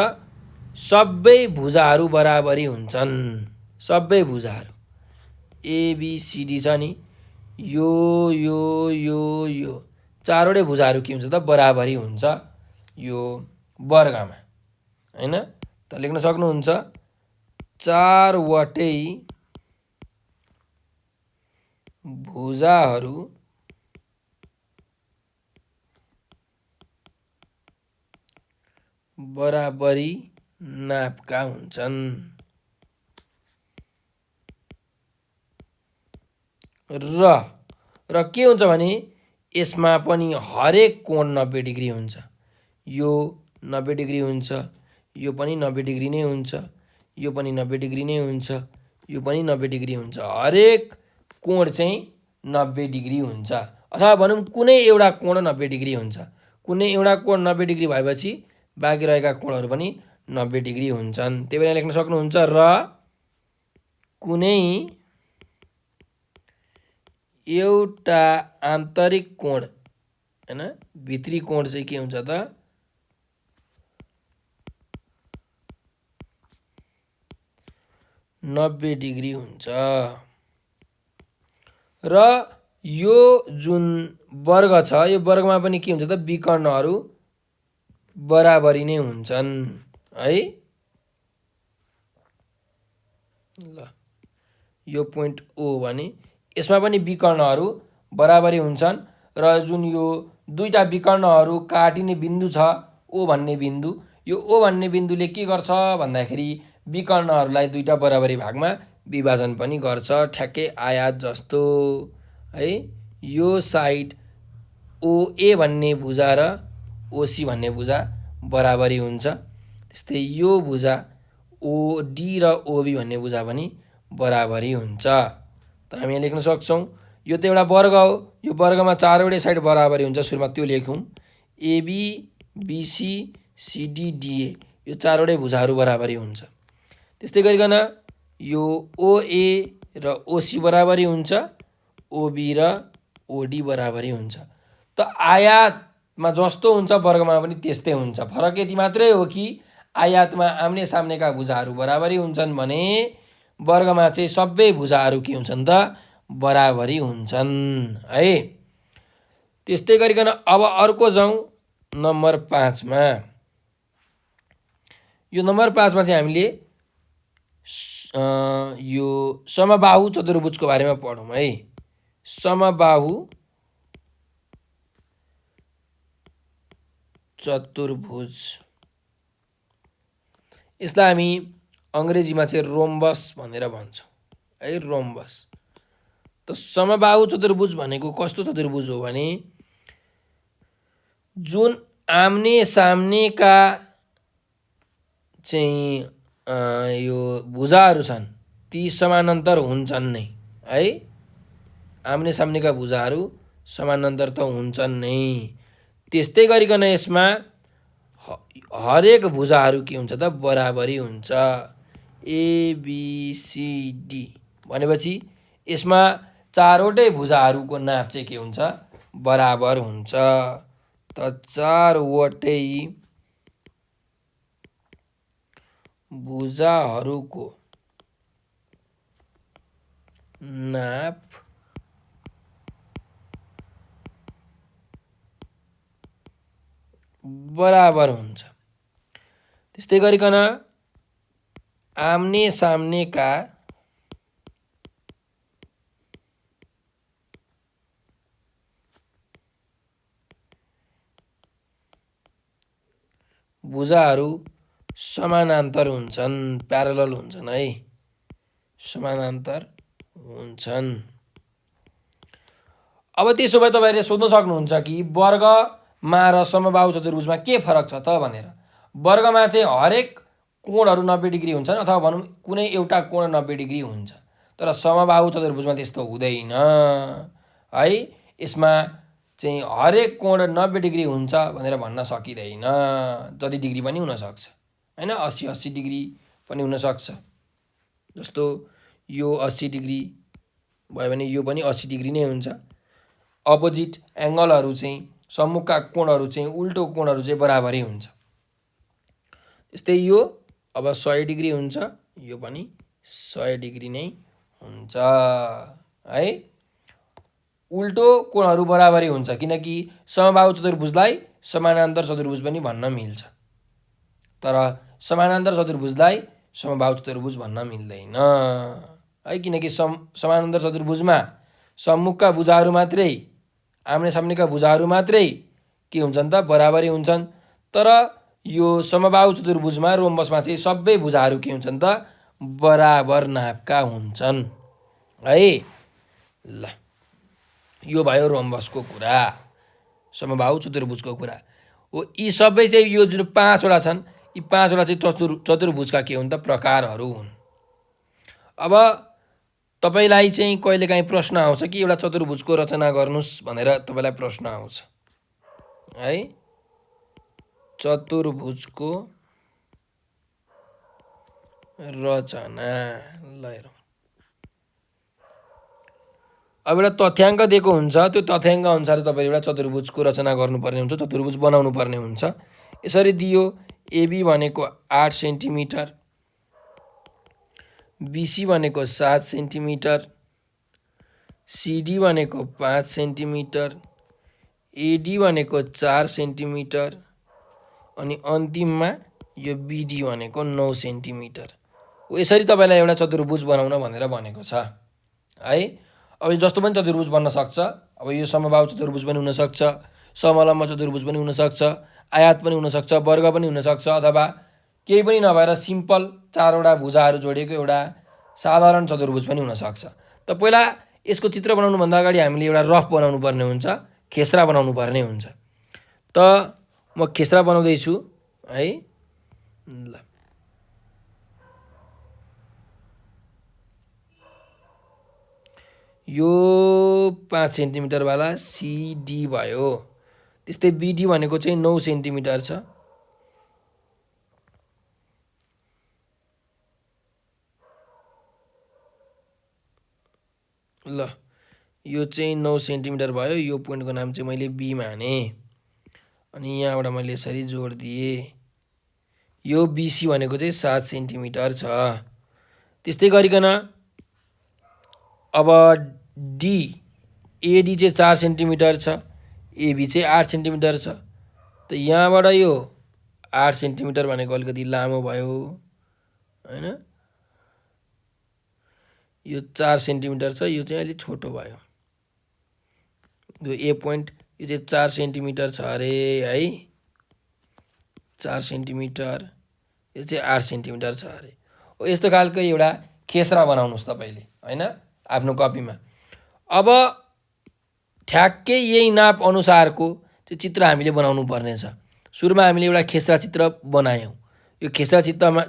सबै भुजाहरू बराबरी हुन्छन्। सबै भुजाहरू एबीसीडी छ नि, यो यो यो यो चारवटै भुजाहरू के हुन्छ त बराबरी हुन्छ यो वर्गमा हैन। त लेख्न सक्नुहुन्छ 4 वटै भुजाहरू बराबरी नापका हुन्छन्। र के हुन्छ भने यसमा पनि हरेक कोण 90 डिग्री हुन्छ। यो 90 डिग्री हुन्छ, यो पनि 90 डिग्री नै हुन्छ, यो पनि 90 डिग्री नै हुन्छ, यो पनि 90 डिग्री हुन्छ। हरेक कोण चाहिँ 90 डिग्री हुन्छ। अथवा भनौँ कुनै एउटा कोण 90 डिग्री हुन्छ। कुनै एउटा कोण 90 डिग्री भएपछि बाँकी रहेका कोणहरू पनि 90 डिग्री हुन्छन्। त्यही भएर लेख्न सक्नुहुन्छ र कुनै एउटा आन्तरिक कोण हैन, भित्री कोण चाहिँ के हुन्छ त 90 डिग्री हुन्छ। र यो जुन वर्ग छ यो वर्गमा पनि के हुन्छ त विकर्णहरू बराबरी नै हुन्छन् है। ल यो पोइन्ट ओ भने यसमा पनि विकर्णहरू बराबरी हुन्छन् र जुन यो दुईटा विकर्णहरू काटिने बिन्दु छ ओ भन्ने बिन्दु, यो ओ भन्ने बिन्दुले के गर्छ भन्दाखेरि विकर्णहरूलाई दुईटा बराबरी भागमा विभाजन पनि गर्छ, ठ्याक्कै आयात जस्तो है। यो साइड ओए भन्ने भुजा र ओसी भन्ने भुजा बराबरी हुन्छ। त्यस्तै यो भुजा ओडी र ओबी भन्ने भुजा पनि बराबरी हुन्छ। त हामी यहाँ लेख्न सक्छौँ यो त एउटा वर्ग हो, यो वर्गमा चारवटै साइड बराबरी हुन्छ। सुरुमा त्यो लेखौँ, एबी बिसी सिडी डिए यो चारवटै भुजाहरू बराबरी हुन्छ। त्यस्तै गरिकन यो ओए र ओसी बराबरी हुन्छ, ओबी र ओडी बराबरी हुन्छ। त आयातमा जस्तो हुन्छ वर्गमा पनि त्यस्तै हुन्छ। फरक यति मात्रै हो कि आयातमा आम्ने सामनेका भुजाहरू बराबरी हुन्छन् भने वर्गमा चाहिँ सबै भुजाहरू के हुन्छन् त बराबरी हुन्छन् है। त्यस्तै गरिकन अब अर्को जाउँ नम्बर 5 मा। यो नम्बर 5 मा चाहिँ हामीले यो समबाहु चतुर्भुजको बारेमा पढौँ है। समबाहु चतुर्भुज यसलाई हामी अङ्ग्रेजीमा चाहिँ रोम्बस भनेर भन्छौँ है, रोम्बस। त समबाहु चतुर्भुज भनेको कस्तो चतुर्भुज हो भने जुन आम्ने सामनेका चाहिँ यो भुजाहरू छन् ती समानान्तर हुन्छन् नै है। आम्ने सामनेका भुजाहरू समानान्तर त हुन्छन् नै। त्यस्तै गरिकन यसमा हरेक भुजाहरू के हुन्छ त बराबरी हुन्छ। एबिसिडी भनेपछि यसमा चारवटै भुजाहरूको नाप चाहिँ के हुन्छ बराबर हुन्छ। त चारवटै भुजाहरूको नाप बराबर हुन्छ। त्यस्तै गरिकन आम्ने सामनेका भुजाहरू समानान्तर हुन्छन्, प्यारलल हुन्छन् है, समानान्तर हुन्छन्। अब त्यसो भए तपाईँहरूले सोध्न सक्नुहुन्छ कि वर्गमा र समबाहु चतुर्भुजमा के फरक छ त भनेर। वर्गमा चाहिँ हरेक कोणहरू 90 डिग्री हुन्छन् अथवा भनौँ कुनै एउटा कोण 90 डिग्री हुन्छ। तर समबाहु चतुर्भुजमा त्यस्तो हुँदैन है। यसमा चाहिँ हरेक कोण 90 डिग्री हुन्छ भनेर भन्न सकिँदैन, जति डिग्री पनि हुनसक्छ होइन। 80 डिग्री पनि हुनसक्छ। जस्तो यो 80 डिग्री भयो भने यो पनि 80 डिग्री नै हुन्छ। अपोजिट एङ्गलहरू चाहिँ सम्मुखका कोणहरू चाहिँ उल्टो कोणहरू चाहिँ बराबरै हुन्छ। त्यस्तै यो अब 100 डिग्री हुन्छ, यो पनि 100 डिग्री नै हुन्छ है। उल्टो कोणहरू बराबरी हुन्छ किनकि समबाहु चतुर्भुजलाई समानान्तर चतुर्भुज पनि भन्न मिल्छ। तर समानान्तर चतुर्भुजलाई समबाहु चतुर्भुज भन्न मिल्दैन है, किनकि समानान्तर चतुर्भुजमा सम्मुखका भुजाहरू मात्रै, आम्ने सामनेका भुजाहरू मात्रै के हुन्छन् त बराबरी हुन्छन्। तर यो समबाहु चतुर्भुजमा रोम्बसमा चाहिँ सबै भुजाहरू के हुन्छन् त बराबर नापका हुन्छन् है। ल यो भयो रोम्बसको कुरा, समबाहु चतुर्भुजको कुरा हो। यी सबै चाहिँ यो जुन 5वटा छन्, यी 5वटा चाहिँ चतुर्भुजका के हुन् त प्रकारहरू हुन्। अब तपाईलाई चाहिँ कहिलेकाहीँ प्रश्न आउँछ कि एउटा चतुर्भुजको रचना गर्नुस् भनेर तपाईलाई प्रश्न आउँछ है। चतुर्भुजको रचना, ल हेरौँ। अब एउटा तथ्याङ्क दिएको हुन्छ, त्यो तथ्याङ्क अनुसार तपाईँले एउटा चतुर्भुजको रचना गर्नुपर्ने हुन्छ, चतुर्भुज बनाउनु पर्ने हुन्छ। यसरी दियो एबी भनेको 8 सेन्टिमिटर, बीसी भनेको 7 सेन्टिमिटर, सिडी भनेको 5 सेन्टिमिटर, एडी भनेको 4 सेन्टिमिटर अनि अन्तिममा यो बिडी भनेको 9 सेन्टिमिटर हो। यसरी तपाईँलाई एउटा चतुर्भुज बनाउन भनेर भनेको छ है। अब जस्तो पनि चतुर्भुज बन्न सक्छ। अब यो समबाहु चतुर्भुज पनि हुनसक्छ, समलम्ब चतुर्भुज पनि हुनसक्छ, आयात पनि हुनसक्छ, वर्ग पनि हुनसक्छ, अथवा केही पनि नभएर सिम्पल 4वटा भुजाहरू जोडिएको एउटा साधारण चतुर्भुज पनि हुनसक्छ। त पहिला यसको चित्र बनाउनुभन्दा अगाडि हामीले एउटा रफ बनाउनु पर्ने हुन्छ, खेसरा बनाउनु पर्ने हुन्छ। त म खेसरा बनाउँदैछु है। ल यो 5 सेन्टिमिटरवाला सिडी भयो। त्यस्तै बिडी भनेको चाहिँ 9 सेन्टिमिटर छ। ल यो चाहिँ 9 सेन्टिमिटर भयो। यो पोइन्टको नाम चाहिँ मैले बी माने अनि यहाँबाट मैले यसरी जोड दिएँ। यो बिसी भनेको चाहिँ 7 सेन्टिमिटर छ। त्यस्तै गरिकन अब डी एडी चाहिँ 4 सेन्टिमिटर छ, एबी चाहिँ 8 सेन्टिमिटर छ। त यहाँबाट यो 8 सेन्टिमिटर भनेको अलिकति लामो भयो हैन, यो 4 सेन्टिमिटर छ, यो चाहिँ अलिक छोटो भयो। यो ए पोइन्ट यो चाहिँ 4 सेन्टिमिटर छ अरे है, 4 सेन्टिमिटर, यो चाहिँ 8 सेन्टिमिटर छ अरे हो। यस्तो खालको एउटा खेसरा बनाउनुहोस् तपाईँले हैन आफ्नो कपीमा। अब ठ्याक्कै यही नाप अनुसारको चाहिँ चित्र हामीले बनाउनु पर्नेछ। सुरुमा हामीले एउटा खेसरा चित्र बनायौँ। यो खेसरा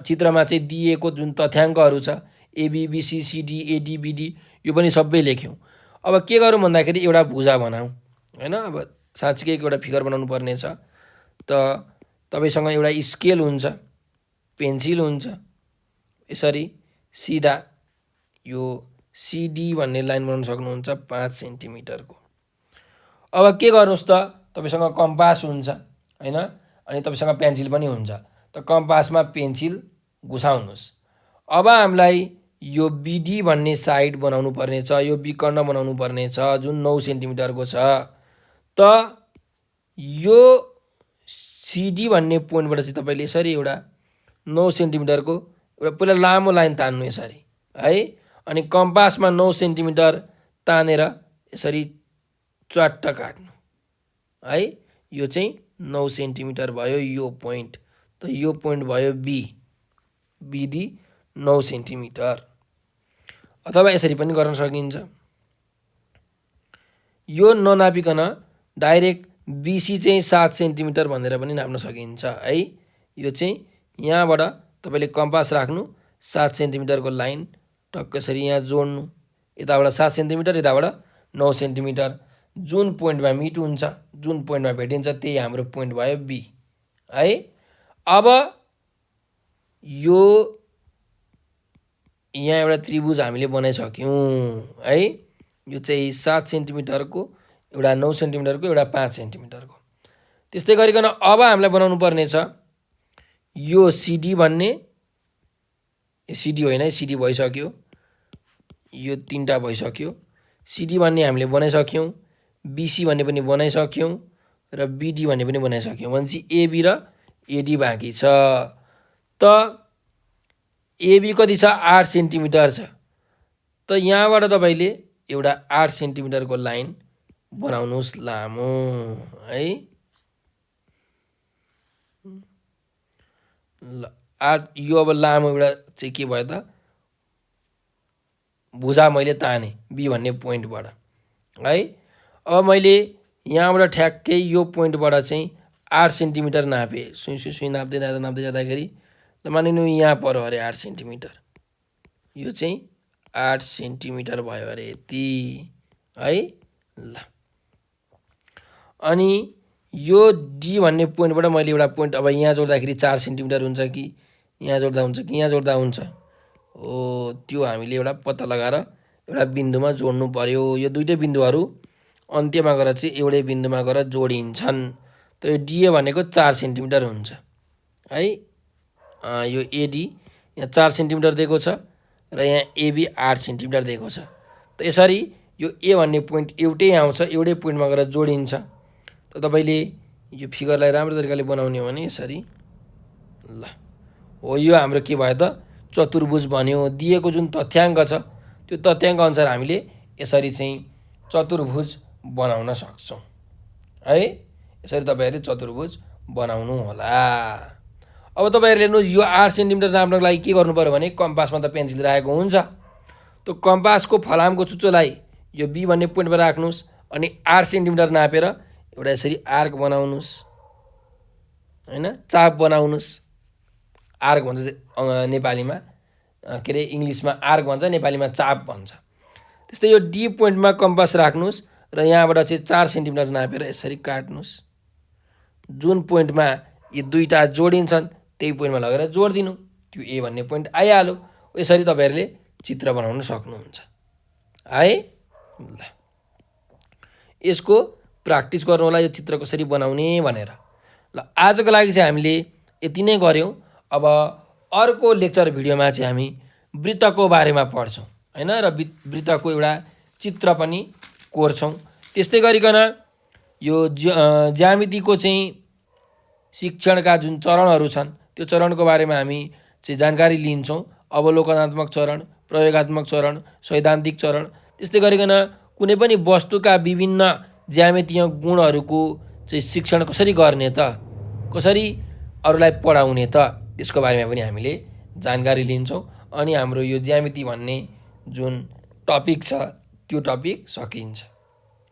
चित्रमा चाहिँ दिएको जुन तथ्याङ्कहरू छ AB BC CD AD BD यो पनि सबै लेख्यौँ। अब के गरौँ भन्दाखेरि एउटा भुजा बनाऊँ हैन। अब साँच्चीकै एउटा फिगर बनाउनु पर्ने छ। त तपाईसँग एउटा स्केल हुन्छ, पेन्सिल हुन्छ, यसरी सिधा यो सिडी भन्ने लाइन बनाउन सक्नुहुन्छ 5 सेन्टिमिटरको। अब के गर्नुहोस् त, तपाईसँग कम्पास हुन्छ हैन, अनि तपाईसँग पेन्सिल पनि हुन्छ। त कम्पासमा पेन्सिल घुसाउनुहोस्। अब हामीलाई यो बिडी भन्ने साइड बनाउनु पर्ने छ, यो विकर्ण बनाउनु पर्ने छ जुन 9 सेन्टिमिटरको छ। त यो सिडी भन्ने पोइन्टबाट चाहिँ तपाईँले यसरी एउटा 9 सेन्टिमिटरको एउटा पहिला लामो लाइन तान्नु यसरी है, अनि कम्पासमा 9 सेन्टिमिटर तानेर यसरी च्वाट्ट काट्नु है। यो चाहिँ 9 सेन्टिमिटर भयो यो पोइन्ट। त यो पोइन्ट भयो बी, बिडी 9 सेन्टिमिटर। अथवा यसरी पनि गर्न सकिन्छ। यो ननापिकन डाइरेक्ट बीसी चाहिँ 7 सेन्टिमिटर भनेर पनि नाप्न सकिन्छ है। यो चाहिँ यहाँबाट तपाईँले कम्पास राख्नु, 7 सेन्टिमिटरको लाइन टक्क यसरी यहाँ जोड्नु, यताबाट 7 सेन्टिमिटर, यताबाट 9 सेन्टिमिटर। जुन पोइन्टमा मिट हुन्छ, जुन पोइन्टमा भेटिन्छ त्यही हाम्रो पोइन्ट भयो बी है। अब यो यहाँ एउटा त्रिभुज हामीले बनाइसक्यौँ है। यो चाहिँ 7 सेन्टिमिटरको, एउटा 9 सेन्टिमिटरको, एउटा 5 सेन्टिमिटरको। त्यस्तै गरिकन अब हामीलाई बनाउनु पर्ने छ यो सिडी भन्ने, सिडी होइन है, सिडी भइसक्यो, यो 3टा भइसक्यो। सिडी भन्ने हामीले बनाइसक्यौँ, बीसी भन्ने पनि बनाइसक्यौँ र बिडी भन्ने पनि बनाइसक्यौँ। भनेपछि एबी र एडी बाँकी छ। त एबी कति छ 8 सेन्टिमिटर छ। त यहाँबाट तपाईले एउटा 8 सेन्टिमिटरको लाइन बनाउनुहोस् लामो है। यो अब लामो एउटा चाहिँ के भयो त भुजा मैले ताने बी भन्ने पोइन्टबाट है। अब मैले यहाँबाट ठ्याक्कै यो पोइन्टबाट चाहिँ 8 सेन्टिमिटर नापे। सुई नाप्दै जाँदाखेरि मानिनु यहाँ पर्यो अरे 8 सेन्टिमिटर, यो चाहिँ 8 सेन्टिमिटर भयो अरे यति है। ल अनि यो डी भन्ने पोइन्टबाट मैले एउटा पोइन्ट अब यहाँ जोड्दाखेरि 4 सेन्टिमिटर हुन्छ कि यहाँ जोड्दा हुन्छ कि यहाँ जोड्दा हुन्छ, हो त्यो हामीले एउटा पत्ता लगाएर एउटा बिन्दुमा जोड्नु पर्यो। यो दुईटै बिन्दुहरू अन्त्यमा गएर चाहिँ एउटै बिन्दुमा गएर जोडिन्छन्। त यो डिए भनेको 4 सेन्टिमिटर हुन्छ है। यो एडी यहाँ 4 सेन्टिमिटर दिएको छ र यहाँ एबी 8 सेन्टिमिटर दिएको छ। त यसरी यो ए भन्ने पोइन्ट एउटै आउँछ, एउटै पोइन्टमा गएर जोडिन्छ। त तपाईले यो फिगरलाई राम्रो तरिकाले बनाउने हो भने यसरी ल हो यो हाम्रो के भयो त चतुर्भुज बन्यो। दिएको जुन तथ्याङ्क छ त्यो तथ्याङ्क अनुसार हामीले यसरी चाहिँ चतुर्भुज बनाउन सक्छौँ है। यसरी तपाईहरुले चतुर्भुज बनाउनु होला। अब तपाईहरुले हेर्नु यो 8 सेन्टिमिटर नाप्नको लागि के गर्नु पर्यो भने कम्पासमा त पेन्सिल राखेको हुन्छ। त्यो कम्पासको फलामको चुच्चोलाई यो बी भन्ने पोइन्टमा राख्नुस् अनि 8 सेन्टिमिटर नापेर एउटा यसरी आर्क बनाउनुस् हैन, चाप बनाउनुस्। आर्क भन्छ नेपालीमा, के अरे इङ्ग्लिसमा आर्क भन्छ, नेपालीमा चाप भन्छ। त्यस्तै यो डी पोइन्टमा कम्पास राख्नुस् र यहाँबाट चाहिँ 4 सेन्टिमिटर नापेर यसरी काट्नुस्। जुन पोइन्टमा यी दुईटा जोडिन्छन् त्यही पोइन्टमा लगेर जोडिदिनु, त्यो ए भन्ने पोइन्ट आइहाल्यो। यसरी तपाईहरुले चित्र बनाउन सक्नुहुन्छ है। ल यसको प्र्याक्टिस गर्नु होला यो चित्र कसरी बनाउने भनेर। ल आजको लागि चाहिँ हामीले यति नै गर्यौं। अब अर्को लेक्चर भिडियोमा चाहिँ हामी वृत्तको बारेमा पढ्छौं हैन र वृत्तको एउटा चित्र पनि कोर्छौं। त्यस्तै गरिकन यो ज्यामितिको चाहिँ शिक्षणका जुन चरणहरू छन् त्यो चरणको बारेमा हामी चाहिँ जानकारी लिन्छौं। अवलोकनात्मक चरण, प्रयोगात्मक चरण, सैद्धान्तिक चरण। त्यस्तै गरिकन कुनै पनि वस्तुका विभिन्न ज्यामितीय गुणहरूको चाहिँ शिक्षण कसरी गर्ने त, कसरी अरूलाई पढाउने त, त्यसको बारेमा पनि हामीले जानकारी लिन्छौं। अनि हाम्रो यो ज्यामिति भन्ने जुन टपिक छ त्यो टपिक सकिन्छ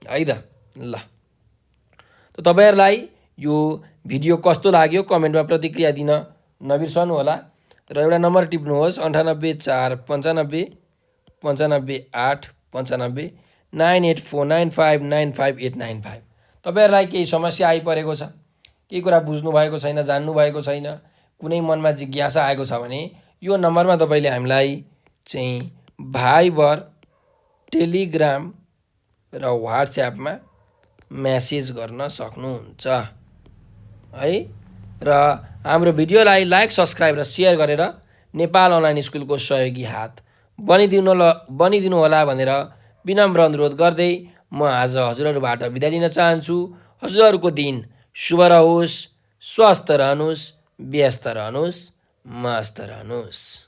है त। ल त तपाईहरुलाई यो भिडियो कस्तो लाग्यो कमेन्टमा प्रतिक्रिया दिन नबिर्सनु होला र एउटा नम्बर टिप्नुहोस् 98 4 95 95 8 95 9849595895। तपाईहरुलाई केही समस्या आइपरेको छ, केही कुरा बुझ्नु भएको छैन, जान्नु भएको छैन, कुनै मनमा जिज्ञासा आएको छ भने यो नम्बरमा तपाईले हामीलाई चाहिँ भाइबर, टेलिग्राम र व्हाट्सएपमा मेसेज गर्न सक्नुहुन्छ है। र हाम्रो भिडियोलाई लाइक, सब्स्क्राइब र शेयर गरेर नेपाल अनलाइन स्कुलको सहयोगी हात बनिदिनु होला भनेर विनम्र अनुरोध गर्दै म आज हजुरहरुबाट बिदा लिन चाहन्छु। हजुरहरुको दिन शुभ रहोस्, स्वस्थ रहनुहोस्, व्यस्त रहनुहोस्, मस्त रहनुहोस्।